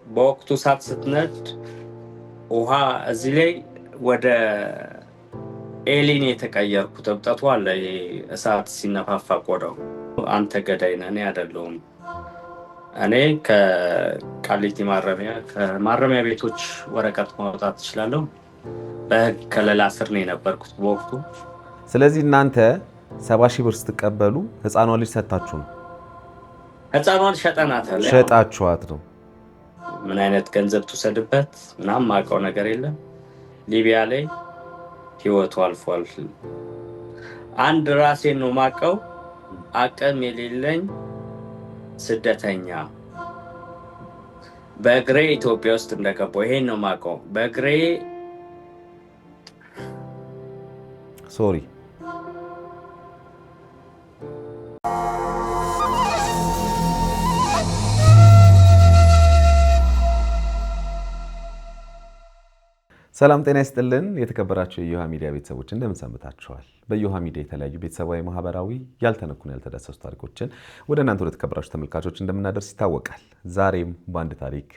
በወቅቱ እሳት ስትነድ ውሃ እዚህ ላይ ወደ ኤሊን የተቀየርኩት እብጠቱ አለ። እሳት ሲነፋፋ ቆዳው አንተ ገዳይ ነህ፣ እኔ አይደለሁም። እኔ ከቃሊቲ ከማረሚያ ቤቶች ወረቀት ማውጣት እችላለሁ። በህግ ከለላ ስር ነው የነበርኩት በወቅቱ። ስለዚህ እናንተ 70 ሺህ ብር ስትቀበሉ ህፃኗ ልጅ ሰጣችሁ ነው? ህፃኗን ሸጠናታል። ሸጣችኋት ነው? ምን አይነት ገንዘብ ትውሰድበት ምናምን ማውቀው ነገር የለም። ሊቢያ ላይ ህይወቱ አልፏል። አንድ ራሴን ነው ማውቀው፣ አቅም የሌለኝ ስደተኛ በእግሬ ኢትዮጵያ ውስጥ እንደገባው ይሄን ነው ማውቀው። በእግሬ ሶሪ ሰላም ጤና ይስጥልን። የተከበራችሁ የዮሃ ሚዲያ ቤተሰቦች እንደምን ሰንብታችኋል? በዮሃ ሚዲያ የተለያዩ ቤተሰባዊ፣ ማህበራዊ ያልተነኩን ያልተዳሰሱ ታሪኮችን ወደ እናንተ ወደ ተከበራችሁ ተመልካቾች እንደምናደርስ ይታወቃል። ዛሬም በአንድ ታሪክ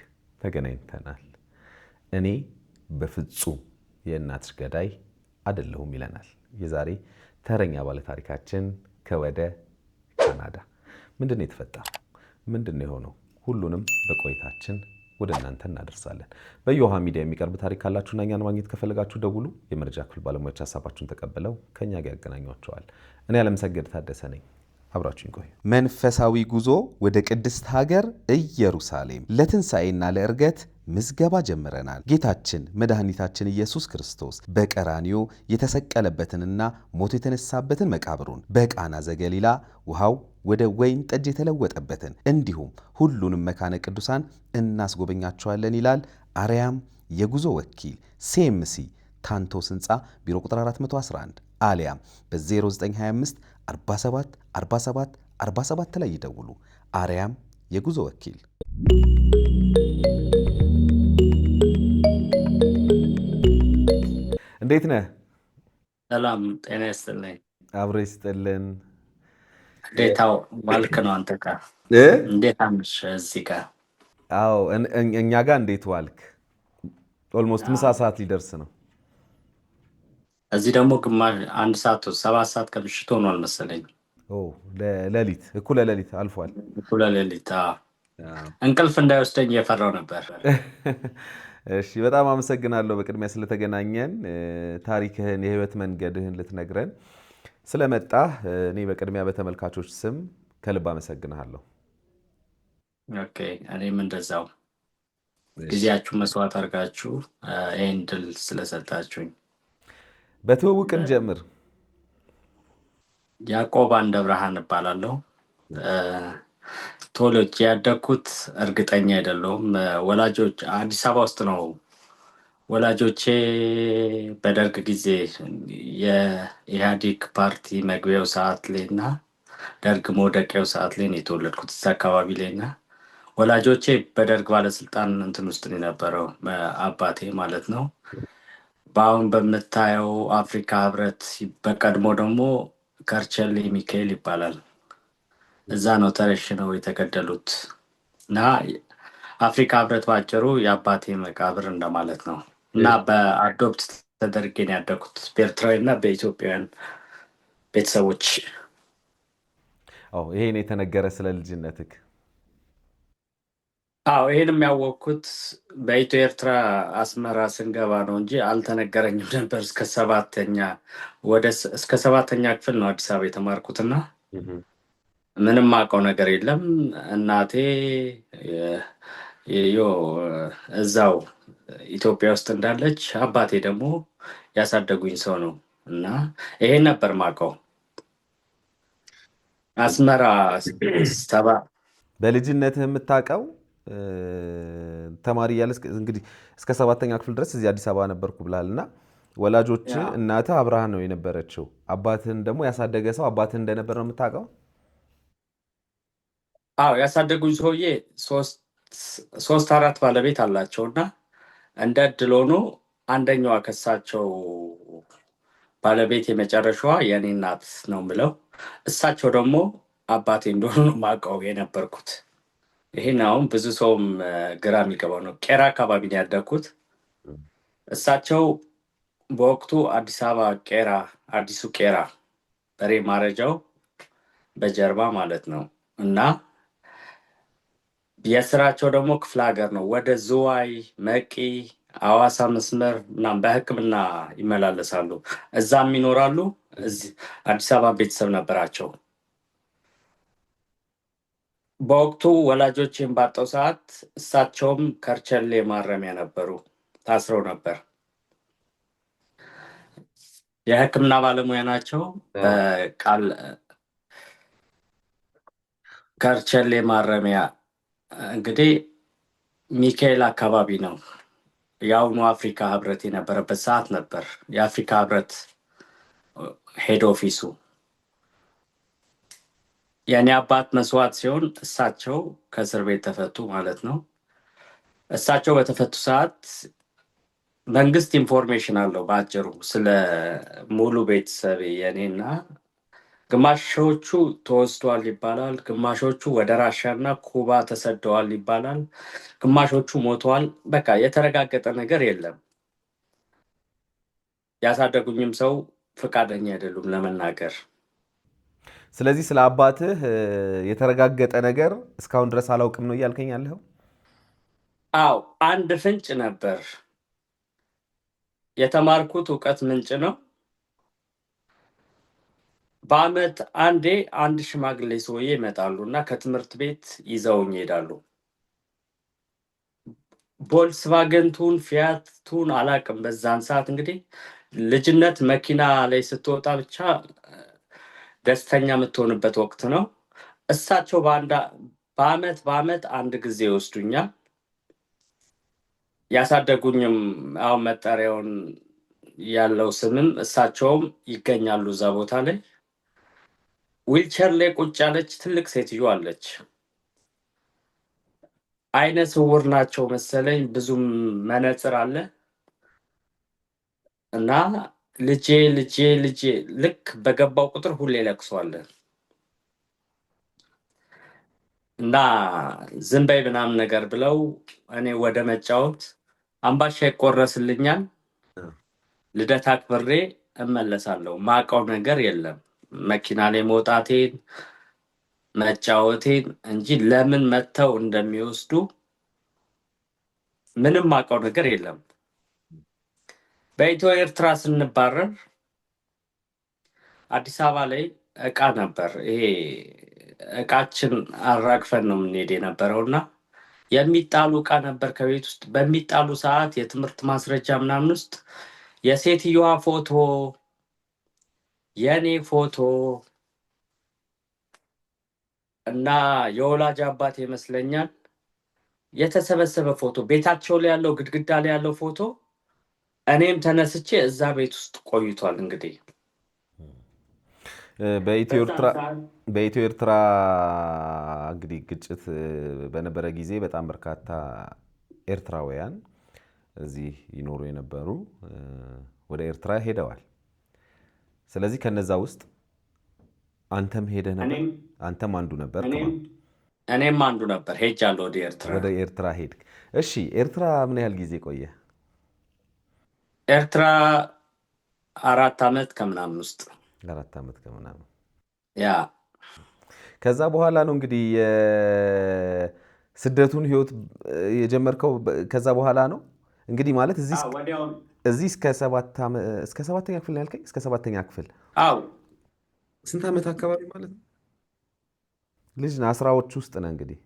ተገናኝተናል። እኔ በፍጹም የእናትሽ ገዳይ አይደለሁም ይለናል የዛሬ ተረኛ ባለ ታሪካችን ከወደ ካናዳ። ምንድነው የተፈጠረው? ምንድነው የሆነው? ሁሉንም በቆይታችን ወደ እናንተ እናደርሳለን። በዮሃ ሚዲያ የሚቀርብ ታሪክ ካላችሁና እኛን ማግኘት ከፈለጋችሁ ደውሉ። የመረጃ ክፍል ባለሙያዎች ሀሳባችሁን ተቀብለው ከኛ ጋር ያገናኟቸዋል። እኔ አለምሰገድ ታደሰ ነኝ። አብራችሁን ቆዩ። መንፈሳዊ ጉዞ ወደ ቅድስት ሀገር ኢየሩሳሌም ለትንሣኤና ለዕርገት ምዝገባ ጀምረናል። ጌታችን መድኃኒታችን ኢየሱስ ክርስቶስ በቀራንዮ የተሰቀለበትንና ሞቶ የተነሳበትን መቃብሩን፣ በቃና ዘገሊላ ውሃው ወደ ወይን ጠጅ የተለወጠበትን እንዲሁም ሁሉንም መካነ ቅዱሳን እናስጎበኛቸዋለን ይላል አርያም የጉዞ ወኪል ሴምሲ ታንቶስ ህንፃ ቢሮ ቁጥር 411 አሊያም በ0925 47 47 47 ላይ ይደውሉ። አርያም የጉዞ ወኪል። እንዴት ነህ? ሰላም ጤና ይስጥልኝ። አብሮ ይስጥልን። እንዴታው ዋልክ ነው አንተ ጋር? እንዴት አምሽ እዚህ ጋር? አዎ እኛ ጋር እንዴት ዋልክ? ኦልሞስት ምሳ ሰዓት ሊደርስ ነው። እዚህ ደግሞ ግማሽ አንድ ሰዓት 7 ሰዓት ከምሽቱ ሆኗል መሰለኝ። ሌሊት እኩለ ሌሊት አልፏል። እኩለ ሌሊት እንቅልፍ እንዳይወስደኝ እየፈራው ነበር። እሺ በጣም አመሰግናለሁ በቅድሚያ ስለተገናኘን፣ ታሪክህን የህይወት መንገድህን ልትነግረን ስለመጣህ እኔ በቅድሚያ በተመልካቾች ስም ከልብ አመሰግናለሁ። ኦኬ እኔም እንደዛው ጊዜያችሁ መስዋዕት አድርጋችሁ ይህን ድል ስለሰጣችሁኝ። በትውውቅን ጀምር። ያዕቆብ አንደ ብርሃን እባላለሁ። ቶሎች ያደግኩት እርግጠኛ አይደለሁም። ወላጆች አዲስ አበባ ውስጥ ነው። ወላጆቼ በደርግ ጊዜ የኢህአዴግ ፓርቲ መግቢያው ሰዓት ላይ እና ደርግ መውደቂያው ሰዓት ላይ ነው የተወለድኩት እዛ አካባቢ ላይ እና ወላጆቼ በደርግ ባለስልጣን እንትን ውስጥ ነው የነበረው፣ አባቴ ማለት ነው። በአሁን በምታየው አፍሪካ ህብረት፣ በቀድሞ ደግሞ ከርቸሌ ሚካኤል ይባላል። እዛ ነው ተረሽነው የተገደሉት እና አፍሪካ ህብረት ባጭሩ የአባቴ መቃብር እንደማለት ነው። እና በአዶፕት ተደርጌ ነው ያደግኩት በኤርትራዊ እና በኢትዮጵያውያን ቤተሰቦች። ይሄን የተነገረ ስለ ልጅነትክ? ይሄንም ያወቅኩት በኢትዮ ኤርትራ አስመራ ስንገባ ነው እንጂ አልተነገረኝም ነበር። እስከ ሰባተኛ ክፍል ነው አዲስ አበባ የተማርኩትና ምንም አውቀው ነገር የለም። እናቴ እዛው ኢትዮጵያ ውስጥ እንዳለች፣ አባቴ ደግሞ ያሳደጉኝ ሰው ነው እና ይሄን ነበር ማውቀው። አስመራ በልጅነትህ የምታውቀው ተማሪ እያለህ እንግዲህ እስከ 7ኛ ክፍል ድረስ እዚህ አዲስ አበባ ነበርኩ ብላል እና ወላጆች እናትህ አብርሃን ነው የነበረችው፣ አባትህን ደግሞ ያሳደገ ሰው አባትህ እንደነበር ነው የምታውቀው? ያሳደጉኝ ሰውዬ 3-4 ባለቤት አላቸውና እንደ እድል ሆኖ አንደኛዋ ከሳቸው ባለቤት የመጨረሻዋ የኔ እናት ነው ብለው፣ እሳቸው ደግሞ አባቴ እንደሆኑ ማውቀው የነበርኩት ይሄን አሁን ብዙ ሰውም ግራ የሚገባው ነው። ቄራ አካባቢ ነው ያደግኩት። እሳቸው በወቅቱ አዲስ አበባ ቄራ፣ አዲሱ ቄራ በሬ ማረጃው በጀርባ ማለት ነው። እና የስራቸው ደግሞ ክፍለ ሀገር ነው። ወደ ዝዋይ፣ መቂ፣ አዋሳ መስመር ምናምን በሕክምና ይመላለሳሉ። እዛም ይኖራሉ። እዚህ አዲስ አበባ ቤተሰብ ነበራቸው። በወቅቱ ወላጆቼን ባጣው ሰዓት እሳቸውም ከርቸሌ ማረሚያ ነበሩ፣ ታስረው ነበር። የሕክምና ባለሙያ ናቸው። በቃል ከርቸሌ ማረሚያ እንግዲህ ሚካኤል አካባቢ ነው። የአሁኑ አፍሪካ ህብረት የነበረበት ሰዓት ነበር። የአፍሪካ ህብረት ሄድ ኦፊሱ የእኔ አባት መስዋዕት ሲሆን እሳቸው ከእስር ቤት ተፈቱ ማለት ነው። እሳቸው በተፈቱ ሰዓት መንግስት ኢንፎርሜሽን አለው በአጭሩ ስለ ሙሉ ቤተሰብ የኔና ግማሾቹ ተወስደዋል ይባላል፣ ግማሾቹ ወደ ራሻና ኩባ ተሰደዋል ይባላል፣ ግማሾቹ ሞተዋል። በቃ የተረጋገጠ ነገር የለም። ያሳደጉኝም ሰው ፈቃደኛ አይደሉም ለመናገር። ስለዚህ ስለ አባትህ የተረጋገጠ ነገር እስካሁን ድረስ አላውቅም ነው እያልከኝ ያለኸው? አዎ፣ አንድ ፍንጭ ነበር። የተማርኩት እውቀት ምንጭ ነው። በአመት አንዴ አንድ ሽማግሌ ሰውዬ ይመጣሉ እና ከትምህርት ቤት ይዘውኝ ይሄዳሉ። ቮልክስቫገን ቱን ፊያት ቱን አላቅም። በዛን ሰዓት እንግዲህ ልጅነት መኪና ላይ ስትወጣ ብቻ ደስተኛ የምትሆንበት ወቅት ነው። እሳቸው በአመት አንድ ጊዜ ይወስዱኛል። ያሳደጉኝም አሁን መጠሪያውን ያለው ስምም እሳቸውም ይገኛሉ እዛ ቦታ ላይ። ዊልቸር ላይ ቁጭ ያለች ትልቅ ሴትዮ አለች። አይነ ስውር ናቸው መሰለኝ፣ ብዙም መነጽር አለ እና ልጄ ልጄ ልጄ ልክ በገባው ቁጥር ሁሌ ለቅሷለን እና ዝም በይ ምናምን ነገር ብለው እኔ ወደ መጫወት አምባሻ ይቆረስልኛል። ልደት አክብሬ እመለሳለሁ። ማውቀው ነገር የለም መኪና ላይ መውጣቴን መጫወቴን እንጂ ለምን መጥተው እንደሚወስዱ ምንም ማውቀው ነገር የለም። በኢትዮ ኤርትራ ስንባረር አዲስ አበባ ላይ እቃ ነበር። ይሄ እቃችን አራግፈን ነው የምንሄድ የነበረው እና የሚጣሉ እቃ ነበር ከቤት ውስጥ። በሚጣሉ ሰዓት የትምህርት ማስረጃ ምናምን ውስጥ የሴትዮዋ ፎቶ፣ የኔ ፎቶ እና የወላጅ አባት ይመስለኛል የተሰበሰበ ፎቶ ቤታቸው ላይ ያለው ግድግዳ ላይ ያለው ፎቶ እኔም ተነስቼ እዛ ቤት ውስጥ ቆይቷል። እንግዲህ በኢትዮ ኤርትራ እንግዲህ ግጭት በነበረ ጊዜ በጣም በርካታ ኤርትራውያን እዚህ ይኖሩ የነበሩ ወደ ኤርትራ ሄደዋል። ስለዚህ ከነዛ ውስጥ አንተም ሄደህ ነበር? አንተም አንዱ ነበር? እኔም አንዱ ነበር። ሄጃለሁ ወደ ኤርትራ ሄድክ? እሺ፣ ኤርትራ ምን ያህል ጊዜ ቆየ? ኤርትራ 4 ዓመት ከምናምን ውስጥ 4 ዓመት ከምናምን። ያ ከዛ በኋላ ነው እንግዲህ የስደቱን ህይወት የጀመርከው። ከዛ በኋላ ነው እንግዲህ ማለት እዚህ እስከ 7ኛ ክፍል ያልከኝ? እስከ 7ኛ ክፍል። አዎ። ስንት ዓመት አካባቢ ማለት ነው? ልጅ ነህ፣ 10ዎቹ ውስጥ ነህ እንግዲህ።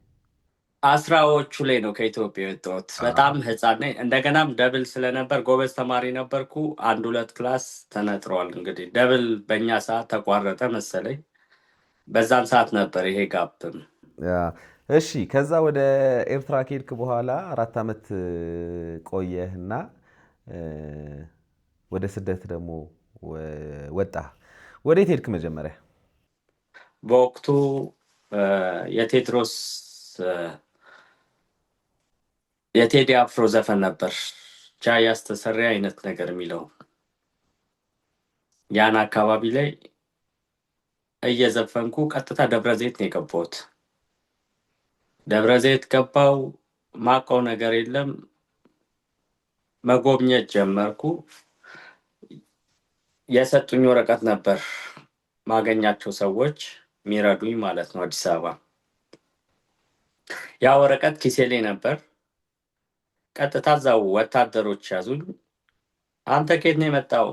10ዎቹ ላይ ነው ከኢትዮጵያ የወጣሁት። በጣም ህፃን ነኝ። እንደገናም ደብል ስለነበር ጎበዝ ተማሪ ነበርኩ። 1-2 ክላስ ተነጥሯል። እንግዲህ ደብል በእኛ ሰዓት ተቋረጠ መሰለኝ። በዛን ሰዓት ነበር ይሄ ጋፕም። እሺ፣ ከዛ ወደ ኤርትራ ከሄድክ በኋላ 4 ዓመት ቆየህና ወደ ስደት ደግሞ ወጣህ። ወዴት ሄድክ መጀመሪያ? በወቅቱ የቴድሮስ የቴዲ አፍሮ ዘፈን ነበር ቻ ያስተሰሪ አይነት ነገር የሚለው ያን አካባቢ ላይ እየዘፈንኩ ቀጥታ ደብረ ዘይት ነው የገባሁት። ደብረ ዘይት ገባው። ማቀው ነገር የለም። መጎብኘት ጀመርኩ። የሰጡኝ ወረቀት ነበር ማገኛቸው ሰዎች የሚረዱኝ ማለት ነው። አዲስ አበባ ያ ወረቀት ኪሴ ላይ ነበር። ቀጥታ እዛው ወታደሮች ያዙኝ። አንተ ከየት ነው የመጣው?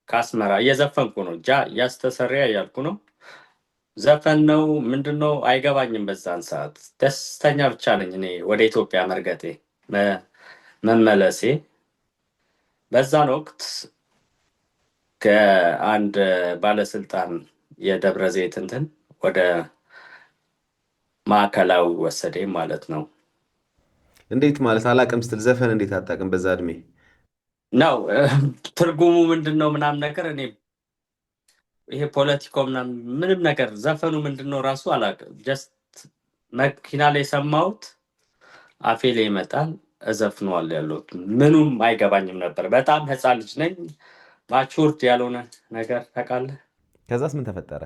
ከአስመራ። እየዘፈንኩ ነው፣ ያስተሰሪያ እያልኩ ነው። ዘፈን ነው ምንድን ነው አይገባኝም። በዛን ሰዓት ደስተኛ ብቻ ነኝ እኔ ወደ ኢትዮጵያ መርገጤ መመለሴ። በዛን ወቅት ከአንድ ባለስልጣን የደብረ ዘይት እንትን ወደ ማዕከላዊ ወሰደኝ ማለት ነው። እንዴት ማለት አላቅም ስትል ዘፈን እንዴት አታውቅም? በዛ እድሜ ነው ትርጉሙ ምንድን ነው ምናምን ነገር እኔ ይሄ ፖለቲካው ምንም ነገር ዘፈኑ ምንድን ነው ራሱ አላውቅም። ጀስት መኪና ላይ የሰማሁት አፌ ላይ ይመጣል፣ እዘፍነዋል ያለሁት ምኑም አይገባኝም ነበር። በጣም ህፃን ልጅ ነኝ። ማቹርድ ያልሆነ ነገር ታውቃለህ። ከዛስ ምን ተፈጠረ?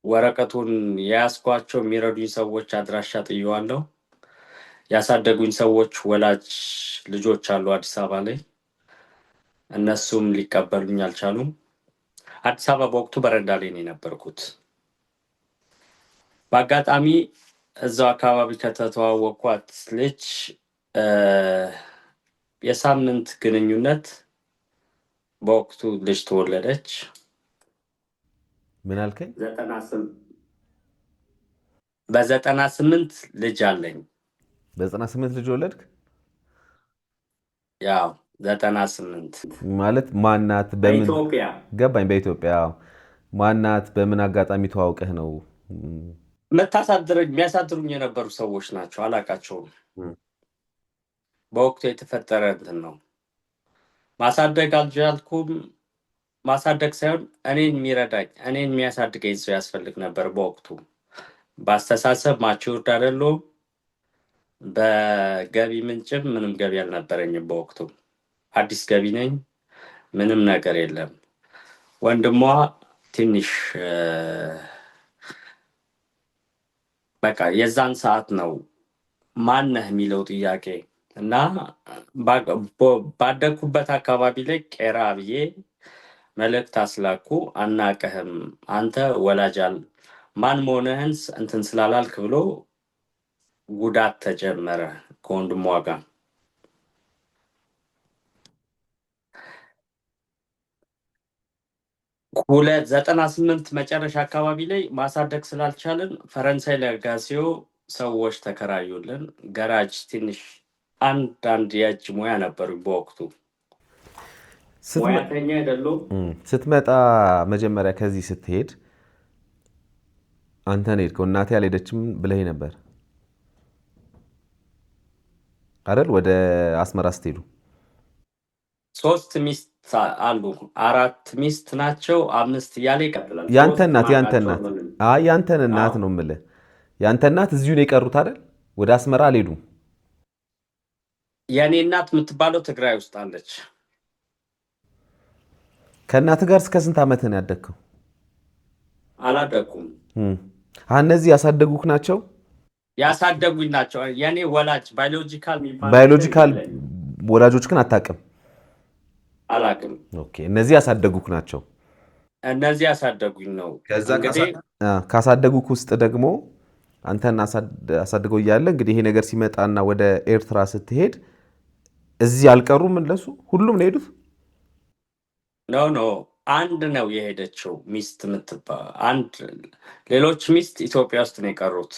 ወረቀቱን የያዝኳቸው የሚረዱኝ ሰዎች አድራሻ ጥየዋለሁ። ያሳደጉኝ ሰዎች ወላጅ ልጆች አሉ አዲስ አበባ ላይ። እነሱም ሊቀበሉኝ አልቻሉም። አዲስ አበባ በወቅቱ በረንዳ ላይ ነው የነበርኩት። በአጋጣሚ እዛው አካባቢ ከተተዋወቅኳት ልጅ የሳምንት ግንኙነት በወቅቱ ልጅ ተወለደች። ምን አልከኝ? በ98 ልጅ አለኝ። በ98 ልጅ ወለድክ? ያው 98 ማለት ማናት? በኢትዮጵያ ገባኝ። በኢትዮጵያ ማናት? በምን አጋጣሚ ተዋውቀህ ነው? የሚያሳድሩኝ የነበሩ ሰዎች ናቸው። አላቃቸውም። በወቅቱ የተፈጠረ እንትን ነው። ማሳደግ አልቻልኩም። ማሳደግ ሳይሆን እኔን የሚረዳኝ እኔን የሚያሳድገኝ ሰው ያስፈልግ ነበር። በወቅቱ በአስተሳሰብ ማቹርድ አይደለሁም። በገቢ ምንጭም ምንም ገቢ አልነበረኝም። በወቅቱ አዲስ ገቢ ነኝ። ምንም ነገር የለም። ወንድሟ ትንሽ በቃ የዛን ሰዓት ነው ማነህ የሚለው ጥያቄ እና ባደግኩበት አካባቢ ላይ ቄራ ብዬ መልእክት አስላኩ። አናቀህም አንተ ወላጃል ማን መሆንህን እንትን ስላላልክ ብሎ ጉዳት ተጀመረ ከወንድሟ ጋር። 98 መጨረሻ አካባቢ ላይ ማሳደግ ስላልቻልን ፈረንሳይ ለጋሲዮ ሰዎች ተከራዩልን። ገራጅ ትንሽ አንዳንድ የእጅ ሙያ ነበሩ በወቅቱ። ሙያተኛ አይደሉም። ስትመጣ መጀመሪያ ከዚህ ስትሄድ አንተ ነው የሄድከው? እናቴ አልሄደችም ብለህ ነበር አይደል? ወደ አስመራ ስትሄዱ 3 ሚስት አሉ፣ 4 ሚስት ናቸው፣ 5 እያለ ይቀጥላል። ያንተ እናት ነው የምልህ። ያንተ እናት እዚሁ ነው የቀሩት አይደል? ወደ አስመራ አልሄዱም። የእኔ እናት የምትባለው ትግራይ ውስጥ አለች። ከእናት ጋር እስከ ስንት ዓመት ነው ያደግከው? አላደኩም። እነዚህ ያሳደጉክ ናቸው? ያሳደጉኝ ናቸው። የኔ ወላጅ ባዮሎጂካል ወላጆች ግን አታውቅም? አላውቅም። ኦኬ። እነዚህ ያሳደጉክ ናቸው? እነዚህ ያሳደጉኝ ነው። ካሳደጉክ ውስጥ ደግሞ አንተን አሳድገው እያለ እንግዲህ ይሄ ነገር ሲመጣና ወደ ኤርትራ ስትሄድ እዚህ አልቀሩም እነሱ? ሁሉም ነው የሄዱት? ኖ አንድ ነው የሄደችው ሚስት አንድ። ሌሎች ሚስት ኢትዮጵያ ውስጥ ነው የቀሩት።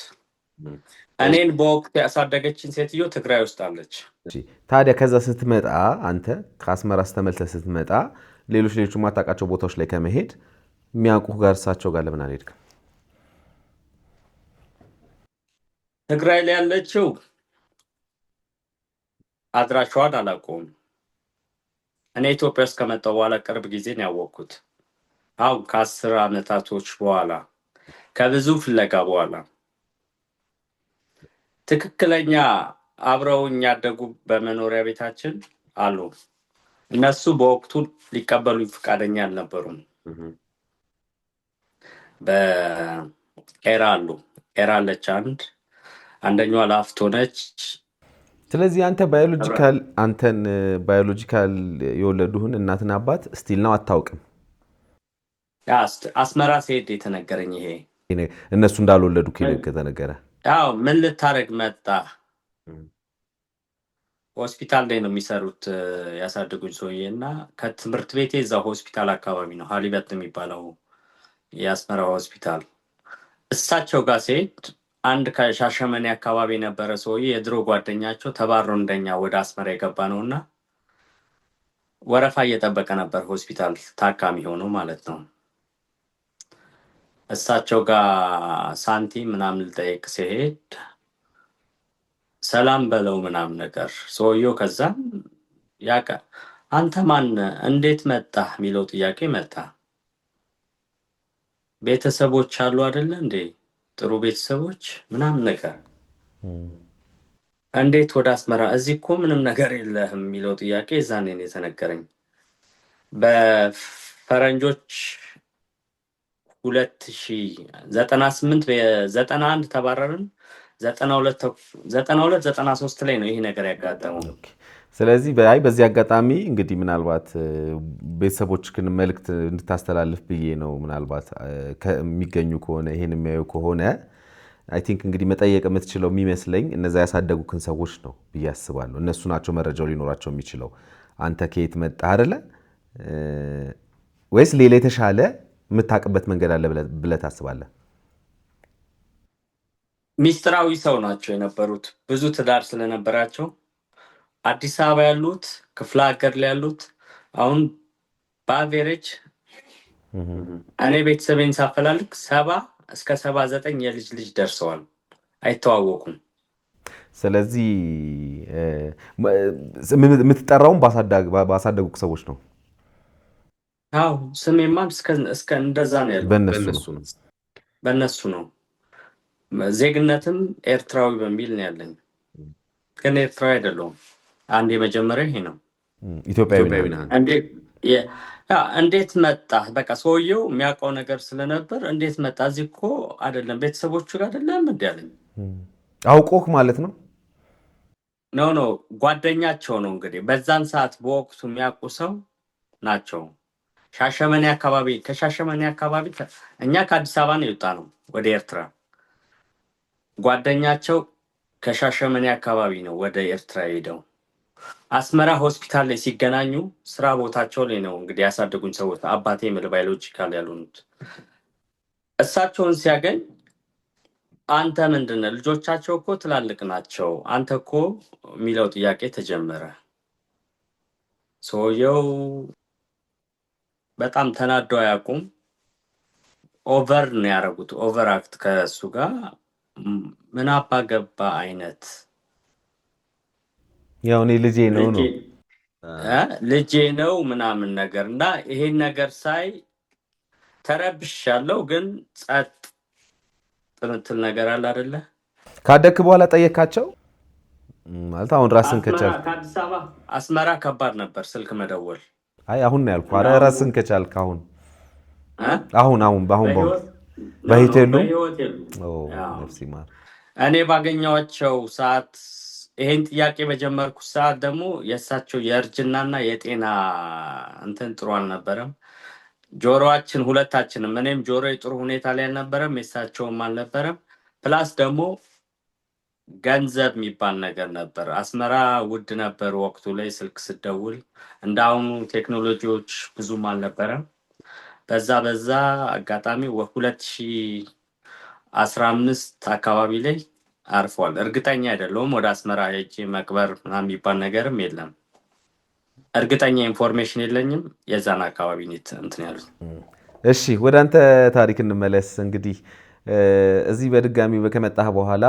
እኔን በወቅቱ ያሳደገችን ሴትዮ ትግራይ ውስጥ አለች። ታዲያ ከዛ ስትመጣ አንተ ከአስመራ ስተመልሰህ ስትመጣ ሌሎች የማታውቃቸው ቦታዎች ላይ ከመሄድ የሚያውቁህ ጋር እሳቸው ጋር ለምን አልሄድክም? ትግራይ ላይ ያለችው አድራሻዋን አላውቀውም። እኔ ኢትዮጵያ ውስጥ ከመጣሁ በኋላ ቅርብ ጊዜ ነው ያወቅኩት። አሁን ከ10 ዓመታቶች በኋላ ከብዙ ፍለጋ በኋላ ትክክለኛ አብረውኝ ያደጉ በመኖሪያ ቤታችን አሉ። እነሱ በወቅቱ ሊቀበሉኝ ፈቃደኛ አልነበሩም። ቄራ አሉ። ቄራ አለች አንደኛዋ ላፍቶ ነች። ስለዚህ አንተን ባዮሎጂካል የወለዱህን እናትና አባት ስቲል ነው አታውቅም? አስመራ ሲሄድ የተነገረኝ ይሄ እነሱ እንዳልወለዱ ከተነገረ ያው ምን ልታደርግ መጣ? ሆስፒታል ላይ ነው የሚሰሩት ያሳደጉኝ ሰውዬ እና ከትምህርት ቤቴ እዛ ሆስፒታል አካባቢ ነው ሀሊበት የሚባለው የአስመራ ሆስፒታል። እሳቸው ጋር ሲሄድ አንድ ከሻሸመኔ አካባቢ የነበረ ሰውዬ የድሮ ጓደኛቸው ተባሮ እንደኛ ወደ አስመራ የገባ ነው እና ወረፋ እየጠበቀ ነበር ሆስፒታል ታካሚ ሆኖ ማለት ነው። እሳቸው ጋር ሳንቲም ምናምን ልጠይቅ ሲሄድ ሰላም በለው ምናምን ነገር ሰውየው ከዛም አንተ ማን እንዴት መጣ የሚለው ጥያቄ መጣ። ቤተሰቦች አሉ አይደለ እንዴ? ጥሩ ቤተሰቦች ምናምን ነገር እንዴት ወደ አስመራ? እዚህ እኮ ምንም ነገር የለህም የሚለው ጥያቄ ዛኔ ነው የተነገረኝ። በፈረንጆች 2098 91 ተባረርን። 92 93 ላይ ነው ይሄ ነገር ያጋጠመው። ስለዚህ በዚህ አጋጣሚ እንግዲህ ምናልባት ቤተሰቦችህን መልእክት እንድታስተላልፍ ብዬ ነው። ምናልባት የሚገኙ ከሆነ ይሄን የሚያዩ ከሆነ አይ ቲንክ እንግዲህ መጠየቅ የምትችለው የሚመስለኝ እነዛ ያሳደጉክን ሰዎች ነው ብዬ አስባለሁ። እነሱ ናቸው መረጃው ሊኖራቸው የሚችለው። አንተ ከየት መጣህ አይደለ? ወይስ ሌላ የተሻለ የምታውቅበት መንገድ አለ ብለህ ታስባለህ? ሚስጥራዊ ሰው ናቸው የነበሩት። ብዙ ትዳር ስለነበራቸው አዲስ አበባ ያሉት ክፍለ ሀገር ላይ ያሉት አሁን በአቬሬጅ እኔ ቤተሰቤን ሳፈላልግ 70 እስከ 79 የልጅ ልጅ ደርሰዋል። አይተዋወቁም። ስለዚህ የምትጠራውም ባሳደጉክ ሰዎች ነው? አዎ ስሜማ እስከ እንደዛ ነው ያለው። በእነሱ ነው። ዜግነትም ኤርትራዊ በሚል ነው ያለኝ፣ ግን ኤርትራዊ አይደለሁም። አንድ የመጀመሪያ ይሄ ነው። ኢትዮጵያዊ እንዴት መጣ? በቃ ሰውየው የሚያውቀው ነገር ስለነበር እንዴት መጣ? እዚህ እኮ አይደለም ቤተሰቦቹ ጋር አይደለም እንዲ ያለኝ። አውቆህ ማለት ነው? ኖ ጓደኛቸው ነው እንግዲህ በዛን ሰዓት በወቅቱ የሚያውቁ ሰው ናቸው። ሻሸመኔ አካባቢ ከሻሸመኔ አካባቢ እኛ ከአዲስ አበባ ነው የወጣ ነው ወደ ኤርትራ። ጓደኛቸው ከሻሸመኔ አካባቢ ነው ወደ ኤርትራ ሄደው አስመራ ሆስፒታል ላይ ሲገናኙ ስራ ቦታቸው ላይ ነው እንግዲህ ያሳደጉኝ ሰዎች። አባቴ ባዮሎጂካል ያልሆኑት እሳቸውን ሲያገኝ አንተ ምንድነው? ልጆቻቸው እኮ ትላልቅ ናቸው፣ አንተ እኮ የሚለው ጥያቄ ተጀመረ። ሰውየው በጣም ተናደው አያውቁም። ኦቨር ነው ያደረጉት፣ ኦቨር አክት ከእሱ ጋር ምን አባ ገባ አይነት ያው እኔ ልጄ ነው ልጄ ነው ምናምን ነገር እና ይሄን ነገር ሳይ ተረብሻለሁ። ግን ጸጥ ጥንትል ነገር አለ አይደለ? ካደክ በኋላ ጠየካቸው ማለት አሁን ራስን ከቻል ከአዲስ አበባ አስመራ ከባድ ነበር ስልክ መደወል። አይ አሁን ነው ያልኩህ። ኧረ ራስን ከቻልክ አሁን በህይወት የሉም። እኔ ባገኘኋቸው ሰዓት ይሄን ጥያቄ በጀመርኩ ሰዓት ደግሞ የእሳቸው የእርጅናና የጤና እንትን ጥሩ አልነበረም። ጆሮአችን ሁለታችንም እኔም ጆሮ ጥሩ ሁኔታ ላይ አልነበረም፣ የእሳቸውም አልነበረም። ፕላስ ደግሞ ገንዘብ የሚባል ነገር ነበር። አስመራ ውድ ነበር ወቅቱ ላይ ስልክ ስደውል፣ እንደ አሁኑ ቴክኖሎጂዎች ብዙም አልነበረም። በዛ አጋጣሚ 2015 አካባቢ ላይ አርፏል። እርግጠኛ አይደለሁም። ወደ አስመራ ሄጄ መቅበር ምናምን የሚባል ነገርም የለም። እርግጠኛ ኢንፎርሜሽን የለኝም። የዛን አካባቢ እንትን ያሉት። እሺ ወደ አንተ ታሪክ እንመለስ። እንግዲህ እዚህ በድጋሚ ከመጣህ በኋላ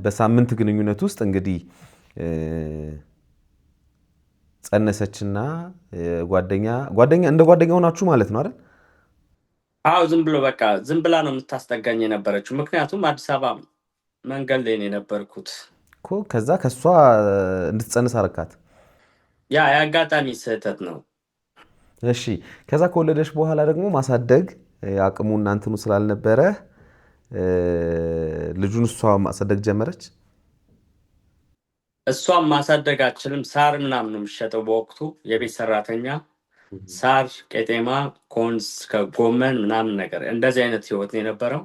በሳምንት ግንኙነት ውስጥ እንግዲህ ጸነሰችና እንደ ጓደኛ ሆናችሁ ማለት ነው አይደል? አዎ ዝም ብላ ነው የምታስጠጋኝ የነበረችው። ምክንያቱም አዲስ አበባ መንገድ ላይ ነው የነበርኩት እኮ። ከዛ ከእሷ እንድትጸንስ አረካት። ያ የአጋጣሚ ስህተት ነው። እሺ ከዛ ከወለደች በኋላ ደግሞ ማሳደግ አቅሙ እናንትኑ ስላልነበረ ልጁን እሷ ማሳደግ ጀመረች። እሷም ማሳደግ አትችልም። ሳር ምናምን ነው የሚሸጠው በወቅቱ የቤት ሰራተኛ ሳር፣ ቄጤማ፣ ኮንስ ከጎመን ምናምን ነገር እንደዚህ አይነት ህይወት ነው የነበረው።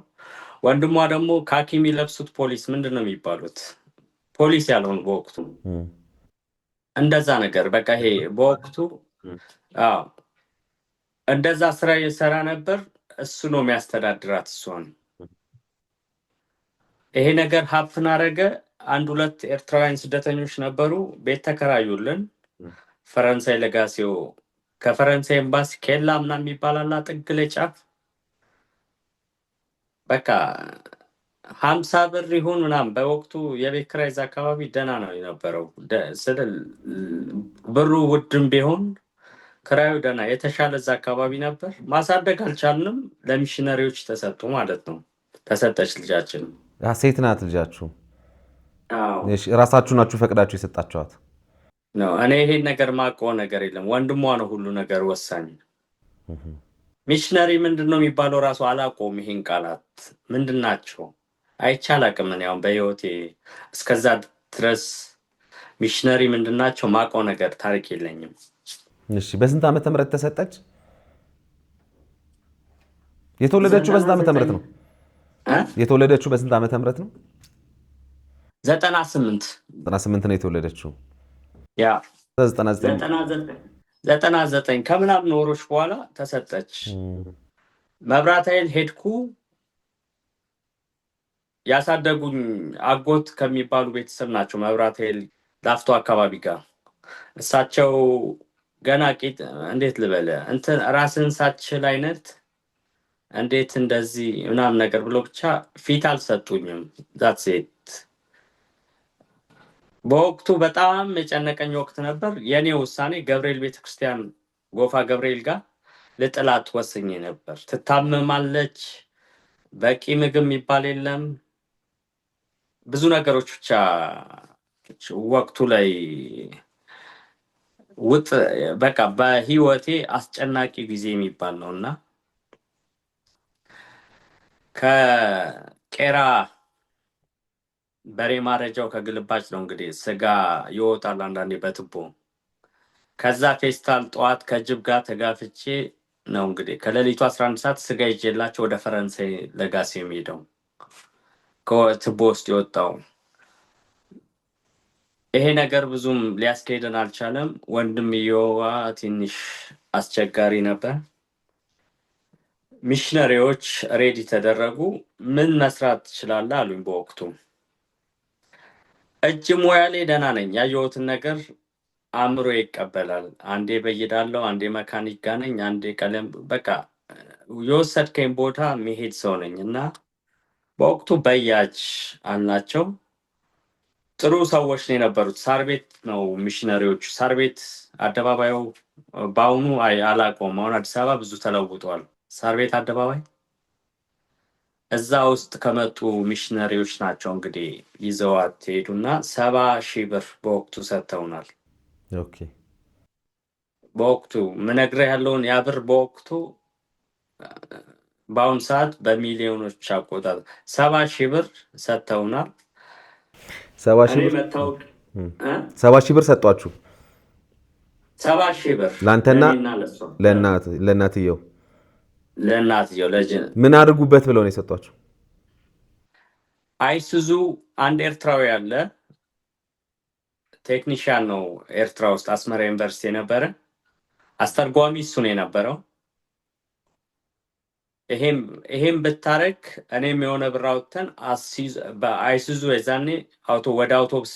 ወንድሟ ደግሞ ካኪ የሚለብሱት ፖሊስ ምንድን ነው የሚባሉት ፖሊስ ያልሆኑ በወቅቱ እንደዛ ነገር በቃ ይሄ በወቅቱ አዎ እንደዛ ስራ የሰራ ነበር። እሱ ነው የሚያስተዳድራት እሷን። ይሄ ነገር ሀፕን አረገ። አንድ ሁለት ኤርትራውያን ስደተኞች ነበሩ፣ ቤት ተከራዩልን ፈረንሳይ ለጋሲዮ ከፈረንሳይ ኤምባሲ ኬላ ምናምን የሚባላል ጥግ ላይ ጫፍ በቃ 50 ብር ይሁን ምናምን በወቅቱ የቤት ኪራይ እዛ አካባቢ ደህና ነው የነበረው። ብሩ ውድም ቢሆን ክራዩ ደህና የተሻለ እዛ አካባቢ ነበር። ማሳደግ አልቻልንም፣ ለሚሽነሪዎች ተሰጡ ማለት ነው። ተሰጠች ልጃችን። ሴት ናት ልጃችሁ? ራሳችሁ ናችሁ ፈቅዳችሁ የሰጣችኋት ነው? እኔ ይሄን ነገር ማውቀው ነገር የለም። ወንድሟ ነው ሁሉ ነገር ወሳኝ። ሚሽነሪ ምንድን ነው የሚባለው ራሱ አላውቀውም። ይሄን ቃላት ምንድን ናቸው አይቻል አቅም ያው በህይወቴ እስከዛ ድረስ ሚሽነሪ ምንድን ናቸው ማውቀው ነገር ታሪክ የለኝም። እሺ በስንት ዓመተ ምህረት ተሰጠች? የተወለደችው በስንት ዓመተ ምህረት ነው? የተወለደችው በስንት ዓመተ ምህረት ነው? 98 ነው የተወለደችው። ያ 99 ከምናምን ወሮች በኋላ ተሰጠች። መብራት ኃይል ሄድኩ። ያሳደጉኝ አጎት ከሚባሉ ቤተሰብ ናቸው። መብራት ኃይል ላፍቶ አካባቢ ጋር እሳቸው ገና ቂጥ እንዴት ልበለ እንትን ራስን ሳችል አይነት እንዴት እንደዚህ ምናምን ነገር ብሎ ብቻ ፊት አልሰጡኝም። ዛት ሴት በወቅቱ በጣም የጨነቀኝ ወቅት ነበር። የኔ ውሳኔ ገብርኤል ቤተክርስቲያን ጎፋ ገብርኤል ጋር ልጥላት ወስኜ ነበር። ትታመማለች፣ በቂ ምግብ የሚባል የለም፣ ብዙ ነገሮች ብቻ ወቅቱ ላይ ውጥ በቃ በህይወቴ አስጨናቂ ጊዜ የሚባል ነው እና ከቄራ በሬ ማረጃው ከግልባጭ ነው እንግዲህ ስጋ ይወጣል አንዳንዴ በትቦ። ከዛ ፌስታል ጠዋት ከጅብ ጋር ተጋፍቼ ነው እንግዲህ ከሌሊቱ 11 ሰዓት ስጋ ይዤላቸው ወደ ፈረንሳይ ለጋሴ የሚሄደው ከትቦ ውስጥ የወጣው። ይሄ ነገር ብዙም ሊያስኬደን አልቻለም። ወንድምየዋ ትንሽ አስቸጋሪ ነበር። ሚሽነሪዎች ሬዲ ተደረጉ። ምን መስራት ትችላለህ አሉኝ በወቅቱ። እጅ ሙያ ላይ ደህና ነኝ። ያየሁትን ነገር አእምሮ ይቀበላል። አንዴ በይዳለሁ፣ አንዴ መካኒክ ጋር ነኝ፣ አንዴ ቀለም በቃ የወሰድከኝ ቦታ መሄድ ሰው ነኝ እና በወቅቱ በያጅ አልናቸው። ጥሩ ሰዎች ነው የነበሩት። ሳር ቤት ነው ሚሽነሪዎቹ። ሳር ቤት አደባባዩ በአሁኑ አላውቀውም። አሁን አዲስ አበባ ብዙ ተለውጧል። ሳር ቤት አደባባይ እዛ ውስጥ ከመጡ ሚሽነሪዎች ናቸው እንግዲህ ይዘዋት ሄዱና 70,000 ብር በወቅቱ ሰጥተውናል። ኦኬ በወቅቱ ምነግርህ ያለውን ያ ብር በወቅቱ በአሁኑ ሰዓት በሚሊዮኖች አቆጣጠር 70,000 ብር ሰጥተውናል። 70,000 ብር ሰጧችሁ? 70,000 ብር ለአንተና ለእናትየው? ለእናትየው ምን አድርጉበት ብለው ነው የሰጧችሁ? አይሱዙ አንድ ኤርትራዊ ያለ ቴክኒሽያን ነው ኤርትራ ውስጥ አስመራ ዩኒቨርሲቲ የነበረ አስተርጓሚ እሱ ነው የነበረው። ይሄም ብታረግ እኔም የሆነ ብር አውጥተን በአይሱዙ የዛኔ ወደ አውቶቡስ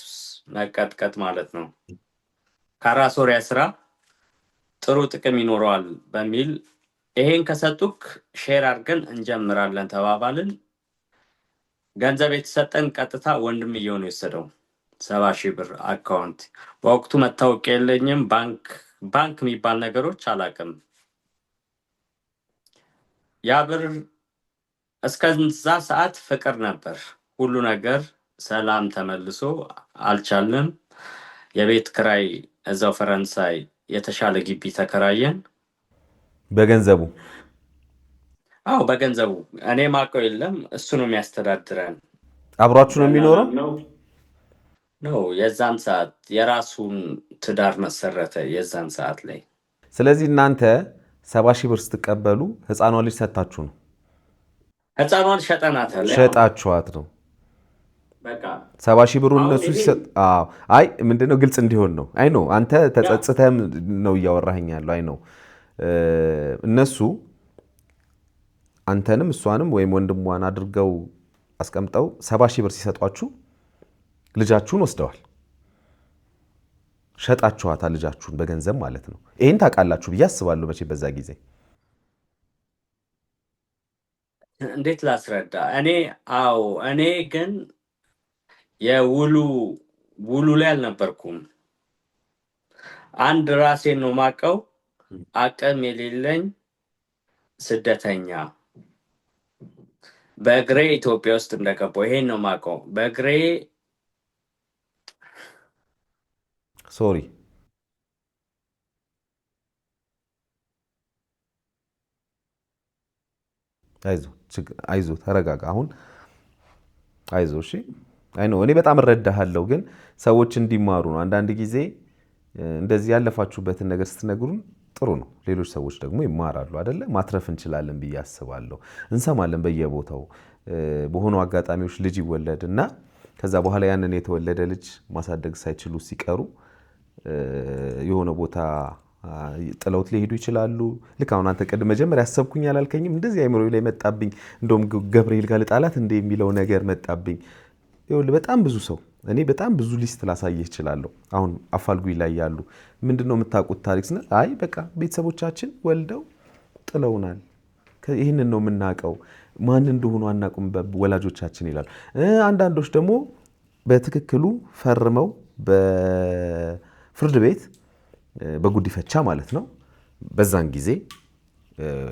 መቀጥቀጥ ማለት ነው። ከራስ ወሪያ ስራ ጥሩ ጥቅም ይኖረዋል በሚል ይሄን ከሰጡክ ሼር አድርገን እንጀምራለን ተባባልን። ገንዘብ የተሰጠን ቀጥታ ወንድምየው ነው የወሰደው 70,000 ብር አካውንት። በወቅቱ መታወቂያ የለኝም፣ ባንክ የሚባል ነገሮች አላውቅም። ያ ብር እስከዛ ሰዓት ፍቅር ነበር፣ ሁሉ ነገር ሰላም ተመልሶ አልቻልንም። የቤት ክራይ እዛው ፈረንሳይ የተሻለ ግቢ ተከራየን በገንዘቡ። አዎ በገንዘቡ እኔ ማውቀው የለም። እሱ ነው የሚያስተዳድረን። አብሯችሁ ነው የሚኖረው? ደላላም ነው የዛን ሰዓት የራሱን ትዳር መሰረተ የዛን ሰዓት ላይ። ስለዚህ እናንተ 70,000 ብር ስትቀበሉ ህፃኗ ልጅ ሰጥታችሁ ነው? ህፃኗን ሸጠናታል። ሸጣችኋት ነው? በቃ 70,000 ብሩን እነሱ ሲሰጥ፣ አይ ምንድነው ግልጽ እንዲሆን ነው። አይ ነው አንተ ተጸጽተህም ነው እያወራኸኝ ያለው። አይ ነው እነሱ አንተንም እሷንም ወይም ወንድሟን አድርገው አስቀምጠው 70,000 ብር ሲሰጧችሁ ልጃችሁን ወስደዋል። ሸጣችኋታል ልጃችሁን በገንዘብ ማለት ነው። ይህን ታውቃላችሁ ብዬ አስባለሁ። መቼ በዛ ጊዜ እንዴት ላስረዳ? እኔ ግን ውሉ ላይ አልነበርኩም። አንድ ራሴን ነው ማቀው፣ አቅም የሌለኝ ስደተኛ በእግሬ ኢትዮጵያ ውስጥ እንደገባው ይሄን ነው ማቀው። በእግሬ ሶሪ አይዞ ተረጋጋ። አሁን አይዞ እሺ። አይ ነው እኔ በጣም እረዳሃለሁ፣ ግን ሰዎች እንዲማሩ ነው። አንዳንድ ጊዜ እንደዚህ ያለፋችሁበትን ነገር ስትነግሩን ጥሩ ነው። ሌሎች ሰዎች ደግሞ ይማራሉ አይደለ? ማትረፍ እንችላለን ብዬ አስባለሁ። እንሰማለን በየቦታው በሆኑ አጋጣሚዎች ልጅ ይወለድ እና ከዛ በኋላ ያንን የተወለደ ልጅ ማሳደግ ሳይችሉ ሲቀሩ የሆነ ቦታ ጥለውት ሊሄዱ ይችላሉ። ልክ አሁን አንተ ቅድም መጀመሪያ ያሰብኩኝ አላልከኝም? እንደዚህ አይምሮ ላይ መጣብኝ፣ እንደውም ገብርኤል ጋር ልጣላት እንደ የሚለው ነገር መጣብኝ። ይኸውልህ በጣም ብዙ ሰው እኔ በጣም ብዙ ሊስት ላሳየህ እችላለሁ። አሁን አፋልጉኝ ላይ ያሉ ምንድነው የምታውቁት ታሪክ ስንል አይ በቃ ቤተሰቦቻችን ወልደው ጥለውናል፣ ይህንን ነው የምናውቀው፣ ማን እንደሆኑ አናውቅም ወላጆቻችን ይላሉ። አንዳንዶች ደግሞ በትክክሉ ፈርመው በፍርድ ቤት በጉዲፈቻ ማለት ነው በዛን ጊዜ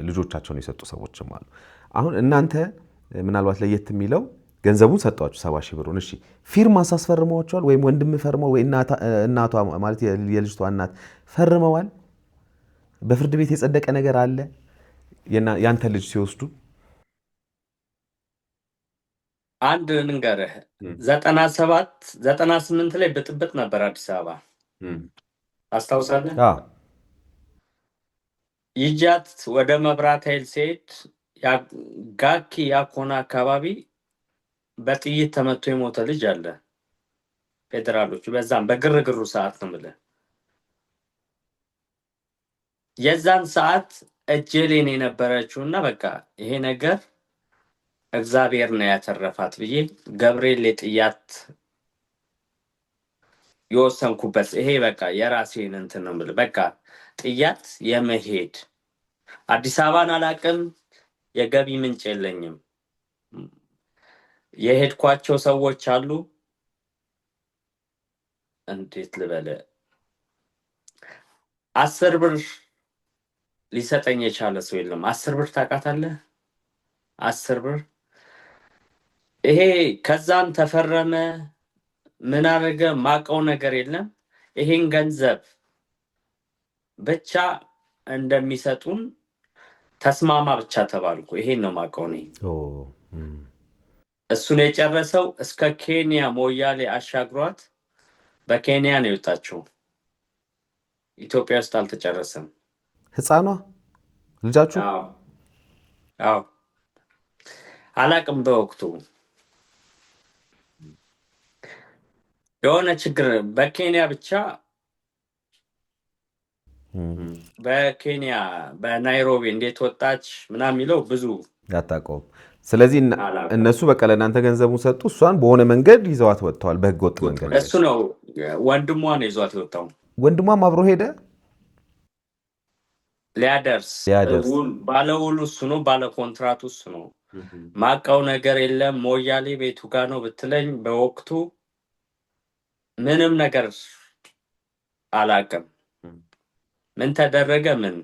ልጆቻቸውን የሰጡ ሰዎችም አሉ። አሁን እናንተ ምናልባት ለየት የሚለው ገንዘቡን ሰጧችሁ 70,000 ብሩን። እሺ ፊርማ አሳስፈርመዋቸዋል? ወይም ወንድም ፈርመው ወይ እናቷ ማለት የልጅቷ እናት ፈርመዋል? በፍርድ ቤት የጸደቀ ነገር አለ? ያንተ ልጅ ሲወስዱ አንድ ንገርህ 98 ላይ ብጥብጥ ነበር አዲስ አበባ አስታውሳለህ? ይጃት ወደ መብራት ኃይል ሲሄድ ጋኪ ያኮና አካባቢ በጥይት ተመቶ የሞተ ልጅ አለ። ፌደራሎቹ በዛም በግርግሩ ሰዓት ነው የምልህ። የዛን ሰዓት እጄ ላይ ነው የነበረችው እና በቃ ይሄ ነገር እግዚአብሔር ነው ያተረፋት ብዬ ገብርኤል ላይ ጥያት የወሰንኩበት ይሄ በቃ የራሴን እንትን ነው የምልህ። በቃ ጥያት የመሄድ አዲስ አበባን አላቅም፣ የገቢ ምንጭ የለኝም። የሄድኳቸው ሰዎች አሉ። እንዴት ልበለ 10 ብር ሊሰጠኝ የቻለ ሰው የለም። 10 ብር ታውቃታለህ? 10 ብር ይሄ ከዛን ተፈረመ ምን አደረገ ማቀው ነገር የለም። ይሄን ገንዘብ ብቻ እንደሚሰጡን ተስማማ ብቻ ተባልኩ። ይሄን ነው ማቀው ነኝ። እሱን የጨረሰው እስከ ኬንያ ሞያሌ አሻግሯት በኬንያ ነው የወጣችው። ኢትዮጵያ ውስጥ አልተጨረሰም። ህፃኗ ልጃችሁ? አዎ አላቅም። በወቅቱ የሆነ ችግር በኬንያ ብቻ በኬንያ በናይሮቢ እንዴት ወጣች ምናምን የሚለው ብዙ አታውቀውም። ስለዚህ እነሱ በቃ ለእናንተ ገንዘቡን ሰጡ፣ እሷን በሆነ መንገድ ይዘዋት ወጥተዋል፣ በህገ ወጥ መንገድ። እሱ ነው ወንድሟ ነው ይዟት የወጣው። ወንድሟም አብሮ ሄደ ሊያደርስ። ባለውሉ እሱ ነው፣ ባለ ኮንትራቱ እሱ ነው። ማቀው ነገር የለም። ሞያሌ ቤቱ ጋር ነው ብትለኝ በወቅቱ ምንም ነገር አላቅም። ምን ተደረገ ምን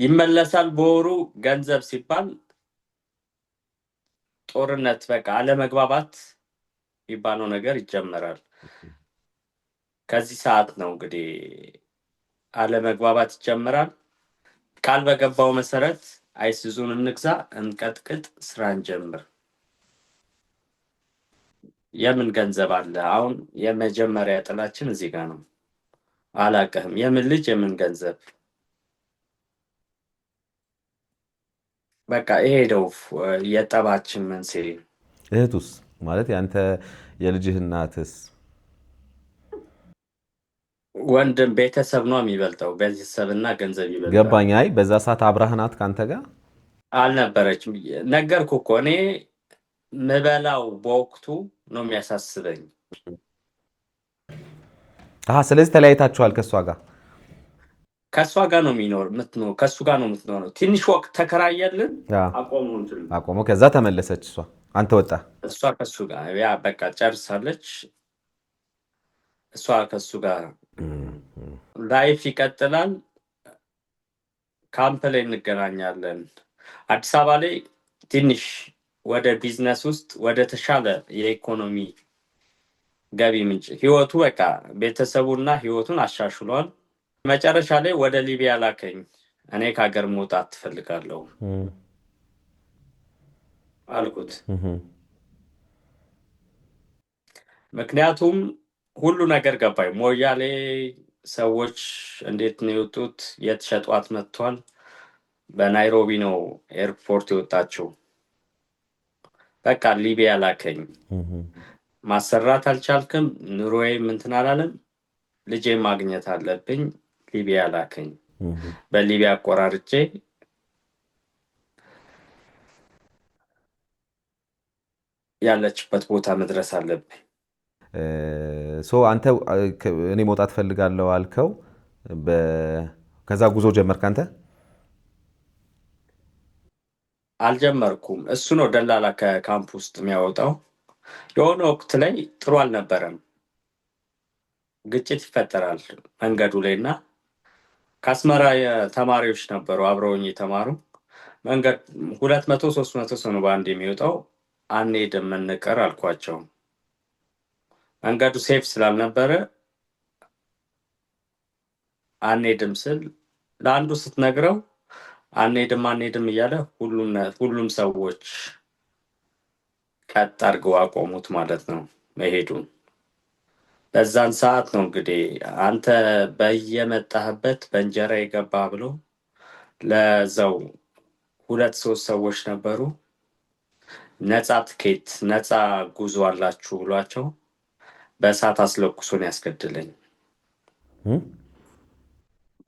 ይመለሳል በወሩ ገንዘብ ሲባል ጦርነት በቃ አለመግባባት የሚባለው ነገር ይጀመራል። ከዚህ ሰዓት ነው እንግዲህ አለመግባባት ይጀምራል። ቃል በገባው መሰረት አይሱዙን እንግዛ፣ እንቀጥቅጥ፣ ስራ እንጀምር። የምን ገንዘብ አለ? አሁን የመጀመሪያ ጥላችን እዚህ ጋር ነው። አላቀህም። የምን ልጅ የምን ገንዘብ? በቃ ይሄ ነው የጠባችን መንስኤ። እህቱስ ማለት ያንተ የልጅህ እናትስ? ወንድም ቤተሰብ ነው የሚበልጠው። ቤተሰብና ገንዘብ ይበልጣል። ገባኝ። አይ በዛ ሰዓት አብራህ ናት ከአንተ ጋር አልነበረችም። ነገርኩ እኮ እኔ ምበላው በወቅቱ ነው የሚያሳስበኝ። ስለዚህ ተለያይታችኋል ከእሷ ጋር? ከእሷ ጋር ነው የምትኖር፣ ከእሱ ጋር ነው የምትኖረው። ትንሽ ወቅት ተከራየልን፣ አቆመው። ከዛ ተመለሰች እሷ፣ አንተ ወጣ። እሷ ከእሱ ጋር ያ በቃ ጨርሳለች። እሷ ከእሱ ጋር ላይፍ ይቀጥላል። ካምፕ ላይ እንገናኛለን። አዲስ አበባ ላይ ትንሽ ወደ ቢዝነስ ውስጥ ወደ ተሻለ የኢኮኖሚ ገቢ ምንጭ ህይወቱ በቃ ቤተሰቡና ህይወቱን አሻሽሏል። መጨረሻ ላይ ወደ ሊቢያ ላከኝ። እኔ ከሀገር መውጣት ትፈልጋለሁ አልኩት። ምክንያቱም ሁሉ ነገር ገባኝ። ሞያሌ ሰዎች እንዴት ነው የወጡት? የት ሸጧት መጥቷል። በናይሮቢ ነው ኤርፖርት የወጣችው። በቃ ሊቢያ ላከኝ። ማሰራት አልቻልክም፣ ኑሮዬም እንትን አላለም፣ ልጄ ማግኘት አለብኝ። ሊቢያ ላከኝ። በሊቢያ አቆራርጬ ያለችበት ቦታ መድረስ አለብኝ። አንተ እኔ መውጣት ፈልጋለሁ አልከው። ከዛ ጉዞ ጀመርክ አንተ? አልጀመርኩም። እሱ ነው ደላላ ከካምፕ ውስጥ የሚያወጣው። የሆነ ወቅት ላይ ጥሩ አልነበረም። ግጭት ይፈጠራል መንገዱ ላይ እና ከአስመራ ተማሪዎች ነበሩ አብረውኝ የተማሩ። መንገድ 200-300 ሰው ነው በአንድ የሚወጣው። አንሄድም እንቅር አልኳቸው። መንገዱ ሴፍ ስላልነበረ አንሄድም ስል ለአንዱ ስትነግረው አንሄድም እያለ ሁሉም ሰዎች ቀጥ አድርገው አቆሙት ማለት ነው መሄዱን። በዛን ሰዓት ነው እንግዲህ አንተ በየመጣህበት በእንጀራ የገባ ብሎ ለዛው 2-3 ሰዎች ነበሩ ነፃ ትኬት ነፃ ጉዞ አላችሁ ብሏቸው በእሳት አስለኩሶን ያስገድለኝ።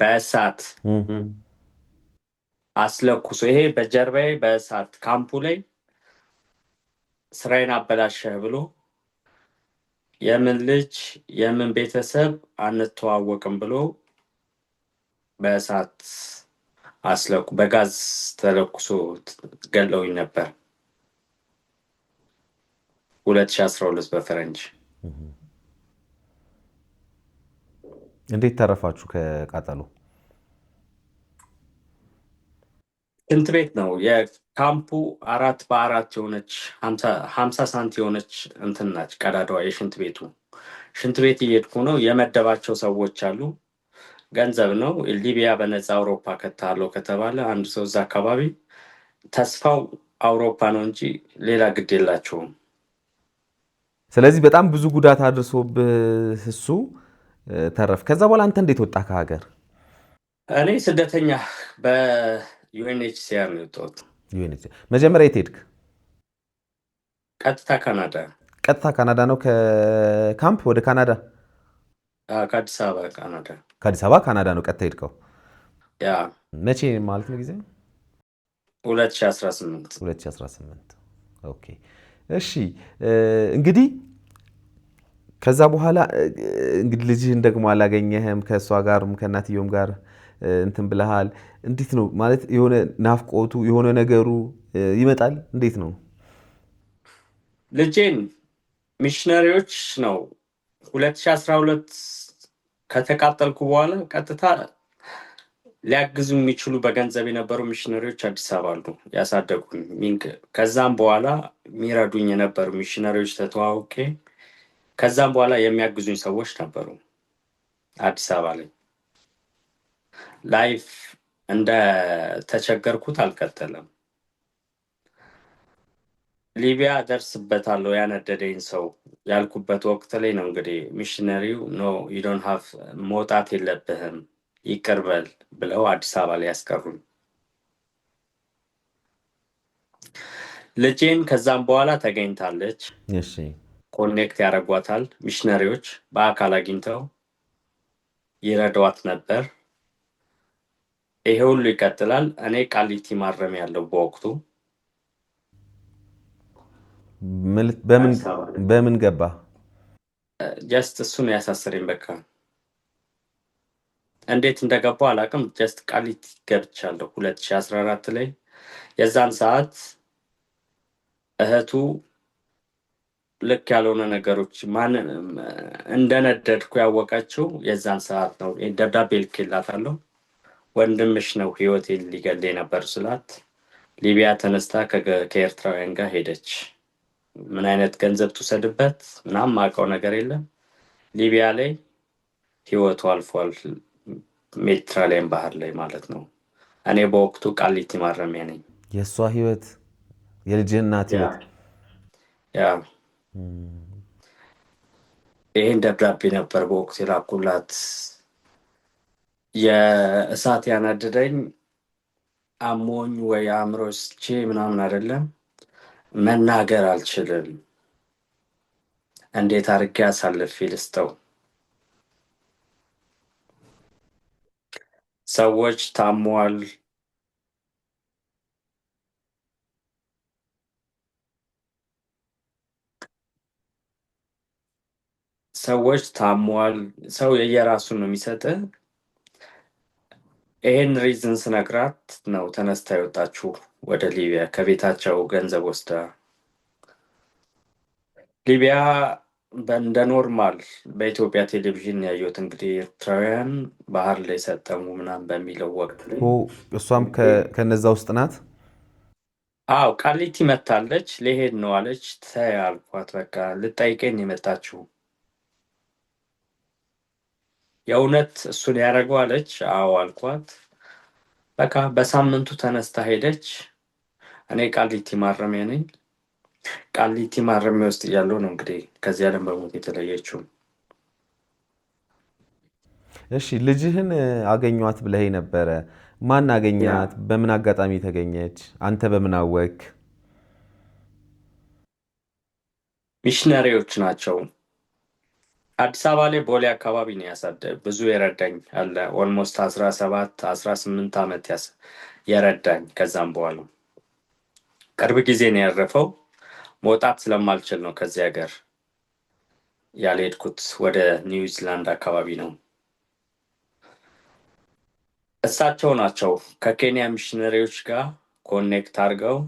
በእሳት አስለኩሶ ይሄ በጀርባዬ በእሳት ካምፑ ላይ ስራዬን አበላሸህ ብሎ የምን ልጅ የምን ቤተሰብ አንተዋወቅም ብሎ በእሳት በጋዝ ተለኩሶ ገለውኝ ነበር 2012 በፈረንጅ። እንዴት ተረፋችሁ ከቃጠሎ? ሽንት ቤት ነው የካምፑ 4x4 የሆነች 50 ሳንቲ የሆነች እንትን ናች ቀዳዳዋ የሽንት ቤቱ። ሽንት ቤት እየሄድኩ ነው። የመደባቸው ሰዎች አሉ። ገንዘብ ነው። ሊቢያ በነፃ አውሮፓ ከታለው ከተባለ አንድ ሰው እዛ አካባቢ ተስፋው አውሮፓ ነው እንጂ ሌላ ግድ የላቸውም። ስለዚህ በጣም ብዙ ጉዳት አድርሶብህ እሱ ተረፍ። ከዛ በኋላ አንተ እንዴት ወጣ ከሀገር? እኔ ስደተኛ በዩኤንኤችሲአር ነው የወጣሁት። መጀመሪያ የት ሄድክ? ቀጥታ ካናዳ። ቀጥታ ካናዳ ነው? ከካምፕ ወደ ካናዳ? ከአዲስ አበባ ካናዳ። ከአዲስ አበባ ካናዳ ነው ቀጥታ ሄድከው? ያ መቼ ማለት ነው ጊዜ? 2018። ኦኬ እሺ። እንግዲህ ከዛ በኋላ እንግዲህ ልጅህን ደግሞ አላገኘህም። ከእሷ ጋርም ከእናትየውም ጋር እንትን ብለሃል። እንዴት ነው ማለት የሆነ ናፍቆቱ የሆነ ነገሩ ይመጣል? እንዴት ነው? ልጄን ሚሽነሪዎች ነው 2012 ከተቃጠልኩ በኋላ ቀጥታ ሊያግዙ የሚችሉ በገንዘብ የነበሩ ሚሽነሪዎች አዲስ አበባ አሉ ያሳደጉኝ። ከዛም በኋላ የሚረዱኝ የነበሩ ሚሽነሪዎች ተተዋውቄ ከዛም በኋላ የሚያግዙኝ ሰዎች ነበሩ አዲስ አበባ ላይ። ላይፍ እንደ ተቸገርኩት አልቀጠለም። ሊቢያ ደርስበታለሁ ያነደደኝ ሰው ያልኩበት ወቅት ላይ ነው እንግዲህ ሚሽነሪው ኖ ዩ ዶንት ሃቭ መውጣት የለብህም ይቅርበል ብለው አዲስ አበባ ላይ ያስቀሩኝ። ልጄን ከዛም በኋላ ተገኝታለች። ኮኔክት ያደርጓታል ሚሽነሪዎች በአካል አግኝተው ይረዷት ነበር። ይሄ ሁሉ ይቀጥላል። እኔ ቃሊቲ ማረም ያለው በወቅቱ በምን ገባ? ጀስት እሱን ያሳስረኝ። በቃ እንዴት እንደገባው አላውቅም። ጀስት ቃሊቲ ገብቻለሁ 2014 ላይ። የዛን ሰዓት እህቱ ልክ ያልሆነ ነገሮች እንደነደድኩ ያወቀችው የዛን ሰዓት ነው። ደብዳቤ ልኬላታለሁ። ወንድምሽ ነው ህይወቴን ሊገለኝ ነበር ስላት ሊቢያ ተነስታ ከኤርትራውያን ጋር ሄደች። ምን አይነት ገንዘብ ትውሰድበት ምናምን ማውቀው ነገር የለም። ሊቢያ ላይ ህይወቱ አልፏል። ሜዲትራሊያን ባህር ላይ ማለት ነው። እኔ በወቅቱ ቃሊቲ ማረሚያ ነኝ። የእሷ ህይወት የልጅህ እናት ህይወት ያ ይህን ደብዳቤ ነበር በወቅቱ የላኩላት። የእሳት ያናደደኝ አሞኝ ወይ አእምሮ ስቼ ምናምን አይደለም፣ መናገር አልችልም። እንዴት አድርጌ አሳልፌ ልስጠው? ሰዎች ታሟል፣ ሰው የየራሱን ነው የሚሰጥ። ይሄን ሪዝን ስነግራት ነው ተነስታ የወጣችሁ ወደ ሊቢያ ከቤታቸው ገንዘብ ወስዳ። ሊቢያ እንደ ኖርማል በኢትዮጵያ ቴሌቪዥን ያየሁት እንግዲህ ኤርትራውያን ባህር ላይ ሰጠሙ ምናምን በሚለው ወቅት እሷም ከነዛ ውስጥ ናት። አዎ ቃሊቲ መታለች። ሊሄድ ነው አለች። ተይ አልኳት። በቃ ልጠይቀኝ የመጣችው የእውነት እሱን ያደረገው አለች። አዎ አልኳት። በቃ በሳምንቱ ተነስታ ሄደች። እኔ ቃሊቲ ማረሚያ ነኝ። ቃሊቲ ማረሚያ ውስጥ እያለሁ ነው እንግዲህ ከዚህ ዓለም በሞት የተለየችው። እሺ ልጅህን አገኟት ብለህ ነበረ። ማን አገኛት? በምን አጋጣሚ ተገኘች? አንተ በምን አወክ? ሚሽነሪዎች ናቸው። አዲስ አበባ ላይ ቦሌ አካባቢ ነው ብዙ የረዳኝ አለ። ኦልሞስት 17-18 ዓመት የረዳኝ። ከዛም በኋላ ቅርብ ጊዜ ነው ያረፈው። መውጣት ስለማልችል ነው ከዚህ ሀገር ያልሄድኩት። ወደ ኒውዚላንድ አካባቢ ነው። እሳቸው ናቸው ከኬንያ ሚሽነሪዎች ጋር ኮኔክት አድርገው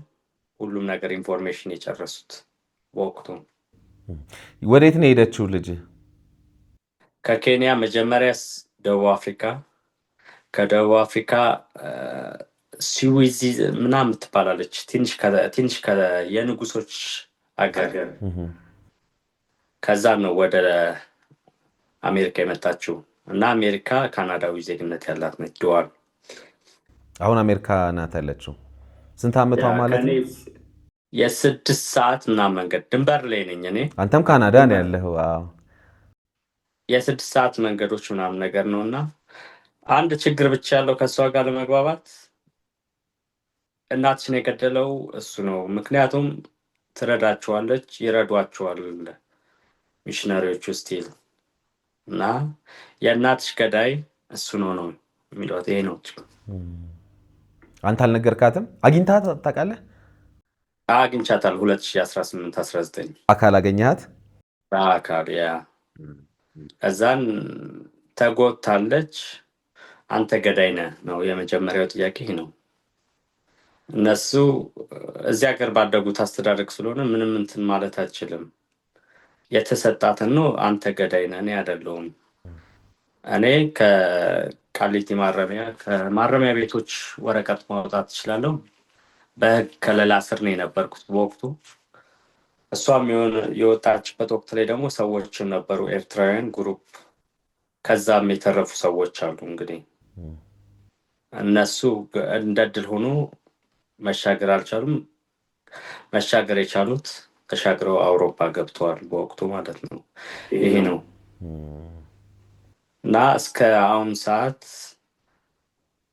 ሁሉም ነገር ኢንፎርሜሽን የጨረሱት በወቅቱ። ወዴት ነው የሄደችው ልጅ? ከኬንያ መጀመሪያ ደቡብ አፍሪካ፣ ከደቡብ አፍሪካ ስዊዚ ምናምን ትባላለች ትንሽ የንጉሶች አገር። ከዛ ነው ወደ አሜሪካ የመጣችው እና አሜሪካ ካናዳዊ ዜግነት ያላት ነች። ዱዋል አሁን አሜሪካ ናት ያለችው። ስንት ዓመቷ ማለት ነው? የ6 ሰዓት ምናምን መንገድ ድንበር ላይ ነኝ እኔ። አንተም ካናዳ ነው ያለኸው? የ6 ሰዓት መንገዶች ምናምን ነገር ነው። እና አንድ ችግር ብቻ ያለው ከእሷ ጋር ለመግባባት እናትሽን የገደለው እሱ ነው። ምክንያቱም ትረዳቸዋለች፣ ይረዷቸዋል ሚሽነሪዎች ውስጥ እና የእናትሽ ገዳይ እሱ ነው የሚሏት። ይሄ ነው። አንተ አልነገርካትም? አግኝታት ታውቃለህ? አግኝቻታል 2018-19 አካል አገኘሃት? በአካል ያ። ከዛን ተጎታለች። አንተ ገዳይ ነህ ነው የመጀመሪያው ጥያቄ ነው። እነሱ እዚህ ሀገር ባደጉት አስተዳደግ ስለሆነ ምንም እንትን ማለት አትችልም። የተሰጣትን ነው። አንተ ገዳይ ነህ፣ እኔ አይደለሁም። እኔ ከቃሊቲ ከማረሚያ ቤቶች ወረቀት ማውጣት እችላለሁ። በህግ ከለላ ስር ነው የነበርኩት በወቅቱ። እሷም የወጣችበት ወቅት ላይ ደግሞ ሰዎችም ነበሩ፣ ኤርትራውያን ግሩፕ። ከዛም የተረፉ ሰዎች አሉ እንግዲህ እነሱ እንደ እድል ሆኖ መሻገር አልቻሉም። መሻገር የቻሉት ተሻግረው አውሮፓ ገብተዋል በወቅቱ ማለት ነው። ይሄ ነው እና እስከ አሁን ሰዓት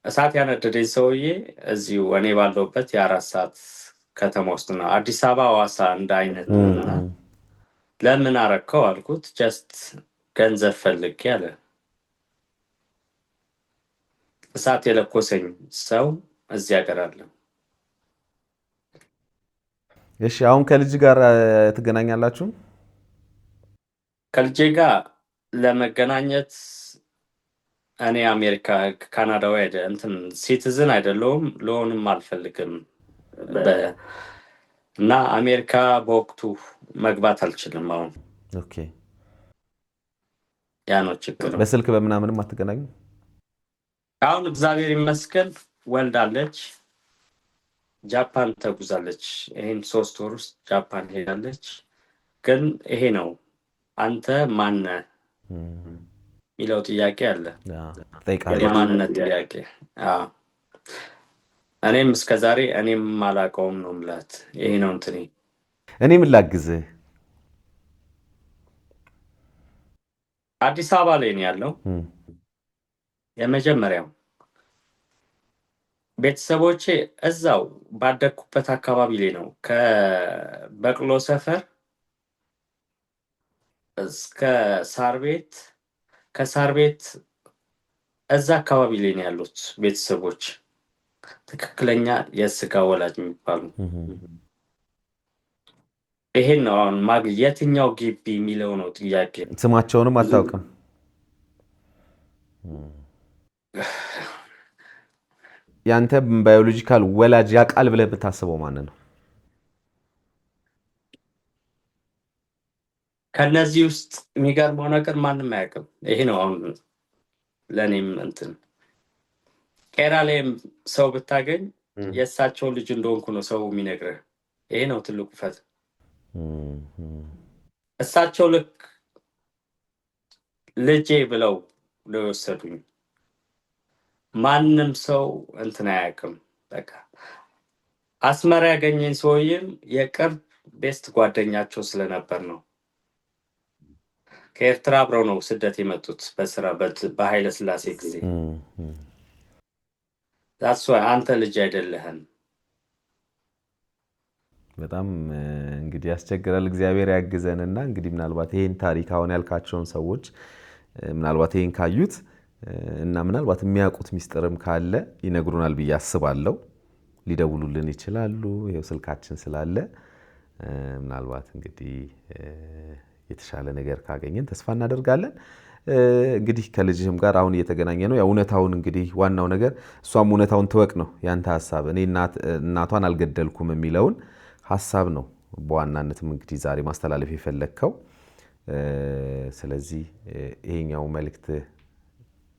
እሳት ያነደደኝ ሰውዬ እዚሁ እኔ ባለሁበት የ4 ሰዓት ከተማ ውስጥ ነው። አዲስ አበባ ሐዋሳ እንደ አይነት ነው። እና ለምን አረከው አልኩት። ጀስት ገንዘብ ፈልጌ አለ። እሳት የለኮሰኝ ሰው እዚህ ሀገር አለ። እሺ አሁን ከልጅ ጋር ትገናኛላችሁ? ከልጄ ጋር ለመገናኘት እኔ አሜሪካ ካናዳዊ እንትን ሲቲዝን አይደለሁም፣ ልሆንም አልፈልግም እና አሜሪካ በወቅቱ መግባት አልችልም። አሁን ኦኬ። ያ ነው ችግሩ። በስልክ በምናምንም አትገናኙ? አሁን እግዚአብሔር ይመስገን ወልዳለች። ጃፓን ተጉዛለች። ይሄን 3 ወር ውስጥ ጃፓን ሄዳለች። ግን ይሄ ነው አንተ ማነህ የሚለው ጥያቄ አለ። የማንነት ጥያቄ። እኔም እስከዛሬ እኔም አላውቀውም ነው የምላት። ይሄ ነው እንትኔ። እኔ ምን ላግዝህ? አዲስ አበባ ላይ ነው ያለው የመጀመሪያው። ቤተሰቦቼ እዛው ባደግኩበት አካባቢ ላይ ነው። ከበቅሎ ሰፈር እስከ ሳር ቤት፣ ከሳር ቤት እዛ አካባቢ ላይ ነው ያሉት ቤተሰቦች፣ ትክክለኛ የስጋ ወላጅ የሚባሉ። ይሄን ነው አሁን የትኛው ግቢ የሚለው ነው ጥያቄ። ስማቸውንም አታውቅም? ያንተ ባዮሎጂካል ወላጅ ያውቃል ብለህ የምታስበው ማንን ነው? ከነዚህ ውስጥ የሚገርመው ነገር ማንም አያውቅም። ይሄ ነው አሁን ለእኔም እንትን። ቄራ ላይም ሰው ብታገኝ የእሳቸው ልጅ እንደሆንኩ ነው ሰው የሚነግርህ። ይሄ ነው ትልቁ ፈት። እሳቸው ልክ ልጄ ብለው ነው የወሰዱኝ። ማንም ሰው እንትን አያውቅም። በቃ አስመራ ያገኘኝ ሰውዬም የቅርብ ቤስት ጓደኛቸው ስለነበር ነው። ከኤርትራ አብረው ነው ስደት የመጡት በስራ በኃይለ ሥላሴ ጊዜ። ዛስ አንተ ልጅ አይደለህም። በጣም እንግዲህ ያስቸግራል። እግዚአብሔር ያግዘንና እንግዲህ ምናልባት ይሄን ታሪክ አሁን ያልካቸውን ሰዎች ምናልባት ይሄን ካዩት እና ምናልባት የሚያውቁት ሚስጥርም ካለ ይነግሩናል ብዬ አስባለሁ። ሊደውሉልን ይችላሉ። ይሄው ስልካችን ስላለ ምናልባት እንግዲህ የተሻለ ነገር ካገኘን ተስፋ እናደርጋለን። እንግዲህ ከልጅህም ጋር አሁን እየተገናኘ ነው። ያው እውነታውን እንግዲህ ዋናው ነገር እሷም እውነታውን ትወቅ ነው ያንተ ሀሳብ። እኔ እናቷን አልገደልኩም የሚለውን ሀሳብ ነው በዋናነትም እንግዲህ ዛሬ ማስተላለፍ የፈለግከው። ስለዚህ ይሄኛው መልእክት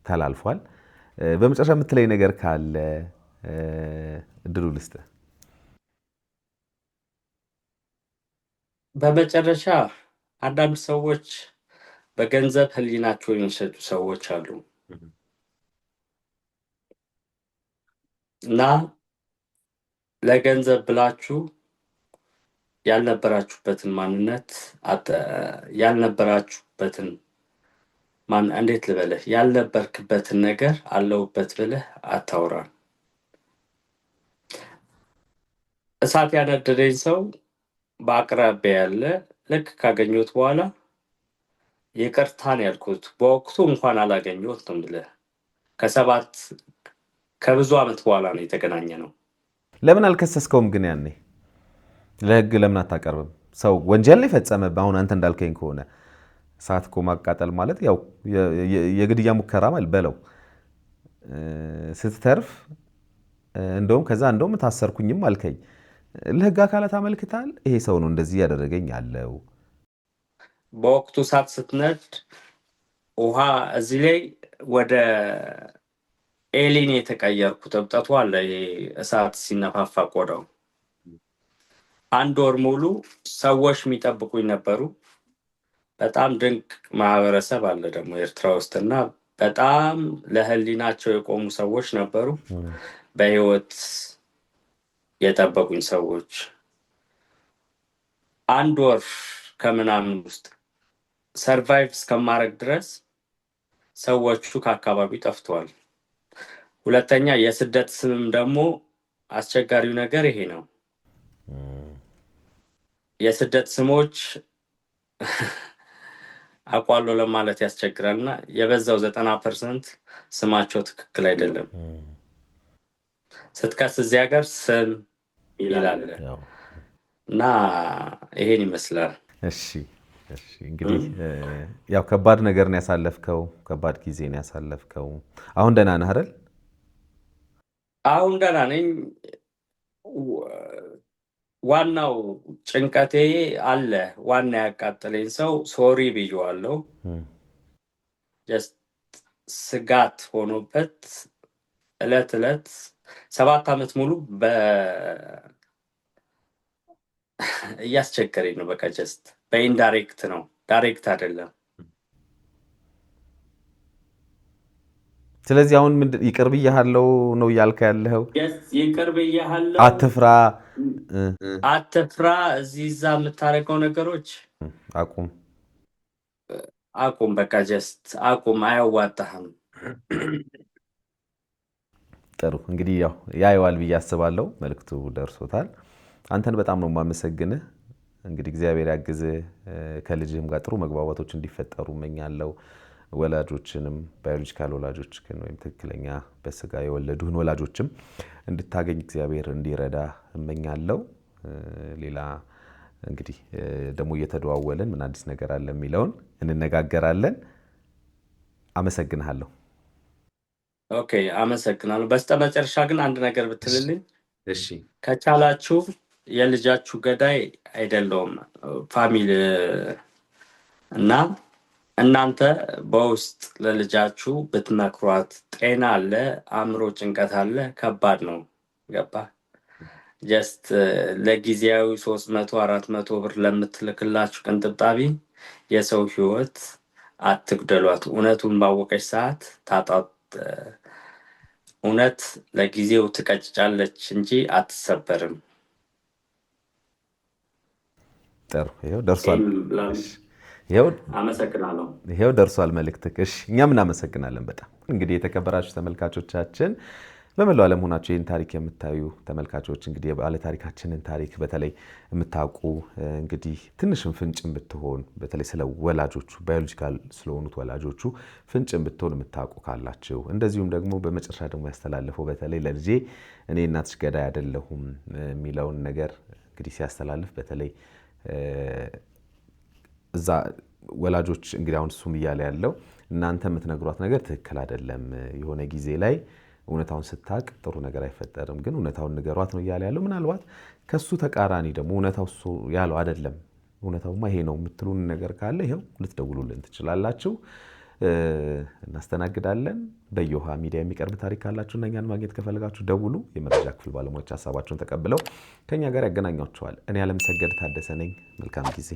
ተላልፏል። በመጨረሻ የምትለይ ነገር ካለ እድሉ ልስጥ። በመጨረሻ አንዳንድ ሰዎች በገንዘብ ሕሊናቸውን የሚሸጡ ሰዎች አሉ እና ለገንዘብ ብላችሁ ያልነበራችሁበትን ማንነት ያልነበራችሁበትን እንዴት ልበልህ፣ ያልነበርክበትን ነገር አለሁበት ብለህ አታውራ። እሳት ያነደደኝ ሰው በአቅራቢያ ያለ ልክ ካገኘሁት በኋላ ይቅርታን ያልኩት በወቅቱ እንኳን አላገኘሁት ነው ብለህ ከብዙ ዓመት በኋላ ነው የተገናኘ ነው። ለምን አልከሰስከውም ግን? ያኔ ለህግ ለምን አታቀርብም? ሰው ወንጀል ላይ ፈጸመ። አሁን አንተ እንዳልከኝ ከሆነ እሳት እኮ ማቃጠል ማለት ያው የግድያ ሙከራ ማለት በለው ስትተርፍ እንደውም ታሰርኩኝም አልከኝ። ለህግ አካላት አመልክታል። ይሄ ሰው ነው እንደዚህ ያደረገኝ ያለው። በወቅቱ እሳት ስትነድ ውሃ እዚህ ላይ ወደ ኤሊን የተቀየርኩት እብጠቱ አለ። እሳት ሲነፋፋ ቆዳው 1 ወር ሙሉ ሰዎች የሚጠብቁኝ ነበሩ። በጣም ድንቅ ማህበረሰብ አለ ደግሞ ኤርትራ ውስጥና በጣም ለህሊናቸው የቆሙ ሰዎች ነበሩ። በህይወት የጠበቁኝ ሰዎች 1 ወር ከምናምን ውስጥ ሰርቫይቭ እስከማድረግ ድረስ ሰዎቹ ከአካባቢው ጠፍተዋል። ሁለተኛ የስደት ስምም ደግሞ አስቸጋሪው ነገር ይሄ ነው። የስደት ስሞች አቋሎ ለማለት ያስቸግራልና የበዛው 90% ስማቸው ትክክል አይደለም። ስትከስ እዚህ ሀገር ስም ይላል እና ይሄን ይመስላል። እሺ እንግዲህ ያው ከባድ ነገር ነው ያሳለፍከው፣ ከባድ ጊዜ ነው ያሳለፍከው። አሁን ደህና ነህ አይደል? አሁን ደህና ነኝ። ዋናው ጭንቀቴ አለ። ዋና ያቃጠለኝ ሰው ሶሪ ብዬዋለሁ። ጀስት ስጋት ሆኖበት እለት 7 ዓመት ሙሉ እያስቸገረኝ ነው። በቃ ጀስት በኢንዳይሬክት ነው፣ ዳይሬክት አይደለም። ስለዚህ አሁን ይቅር ብያለሁ ነው እያልከ ያለኸው? ይቅር ብያለሁ፣ አትፍራ፣ እዚህ እዛ የምታደርገው ነገሮች አቁም፣ በቃ ጀስት አቁም፣ አያዋጣህም። ጥሩ እንግዲህ ያው ያየዋል ብዬ አስባለሁ። መልዕክቱ ደርሶታል። አንተን በጣም ነው የማመሰግንህ። እንግዲህ እግዚአብሔር ያግዝህ፣ ከልጅህም ጋር ጥሩ መግባባቶች እንዲፈጠሩ እመኛለሁ። ወላጆችንም ባዮሎጂካል ወላጆችህን ወይም ትክክለኛ በስጋ የወለዱህን ወላጆችም እንድታገኝ እግዚአብሔር እንዲረዳ እመኛለሁ። ሌላ እንግዲህ ደግሞ እየተደዋወለን ምን አዲስ ነገር አለ የሚለውን እንነጋገራለን። አመሰግንሃለሁ። ኦኬ፣ አመሰግናለሁ። በስተመጨረሻ ግን አንድ ነገር ብትልልኝ። እሺ። ከቻላችሁ የልጃችሁ ገዳይ አይደለውም ፋሚሊ እና እናንተ በውስጥ ለልጃችሁ ብትመክሯት። ጤና አለ፣ አእምሮ ጭንቀት አለ፣ ከባድ ነው። ገባ? ጀስት ለጊዜያዊ 300-400 ብር ለምትልክላችሁ ቅንጥብጣቢ የሰው ህይወት አትግደሏት። እውነቱን ባወቀች ሰዓት ታጣት። እውነት ለጊዜው ትቀጭጫለች እንጂ አትሰበርም። ጥሩ፣ ይሄው ደርሷል። አመሰግናለሁ። ይሄው ደርሷል መልእክትህ። እሺ፣ እኛም እናመሰግናለን በጣም። እንግዲህ የተከበራችሁ ተመልካቾቻችን በመላው ዓለም ሆናችሁ ይህን ታሪክ የምታዩ ተመልካቾች እንግዲህ የባለ ታሪካችንን ታሪክ በተለይ የምታውቁ እንግዲህ ትንሽም ፍንጭም ብትሆን በተለይ ስለ ወላጆቹ ባዮሎጂካል ስለሆኑት ወላጆቹ ፍንጭም ብትሆን የምታውቁ ካላችሁ፣ እንደዚሁም ደግሞ በመጨረሻ ደግሞ ያስተላለፈው በተለይ ለልጄ እኔ እናትሽ ገዳይ አይደለሁም የሚለውን ነገር እንግዲህ ሲያስተላልፍ በተለይ እዛ ወላጆች እንግዲህ አሁን እሱም እያለ ያለው እናንተ የምትነግሯት ነገር ትክክል አይደለም፣ የሆነ ጊዜ ላይ እውነታውን ስታቅ ጥሩ ነገር አይፈጠርም፣ ግን እውነታውን ንገሯት ነው እያለ ያለው። ምናልባት ከሱ ተቃራኒ ደግሞ እውነታው እሱ ያለው አይደለም፣ እውነታውማ ይሄ ነው የምትሉን ነገር ካለ ይኸው ልትደውሉልን ትችላላችሁ፣ እናስተናግዳለን። በዮሃ ሚዲያ የሚቀርብ ታሪክ ካላችሁ እና እኛን ማግኘት ከፈለጋችሁ ደውሉ። የመረጃ ክፍል ባለሙያዎች ሀሳባቸውን ተቀብለው ከኛ ጋር ያገናኟቸዋል። እኔ አለምሰገድ ታደሰ ነኝ። መልካም ጊዜ።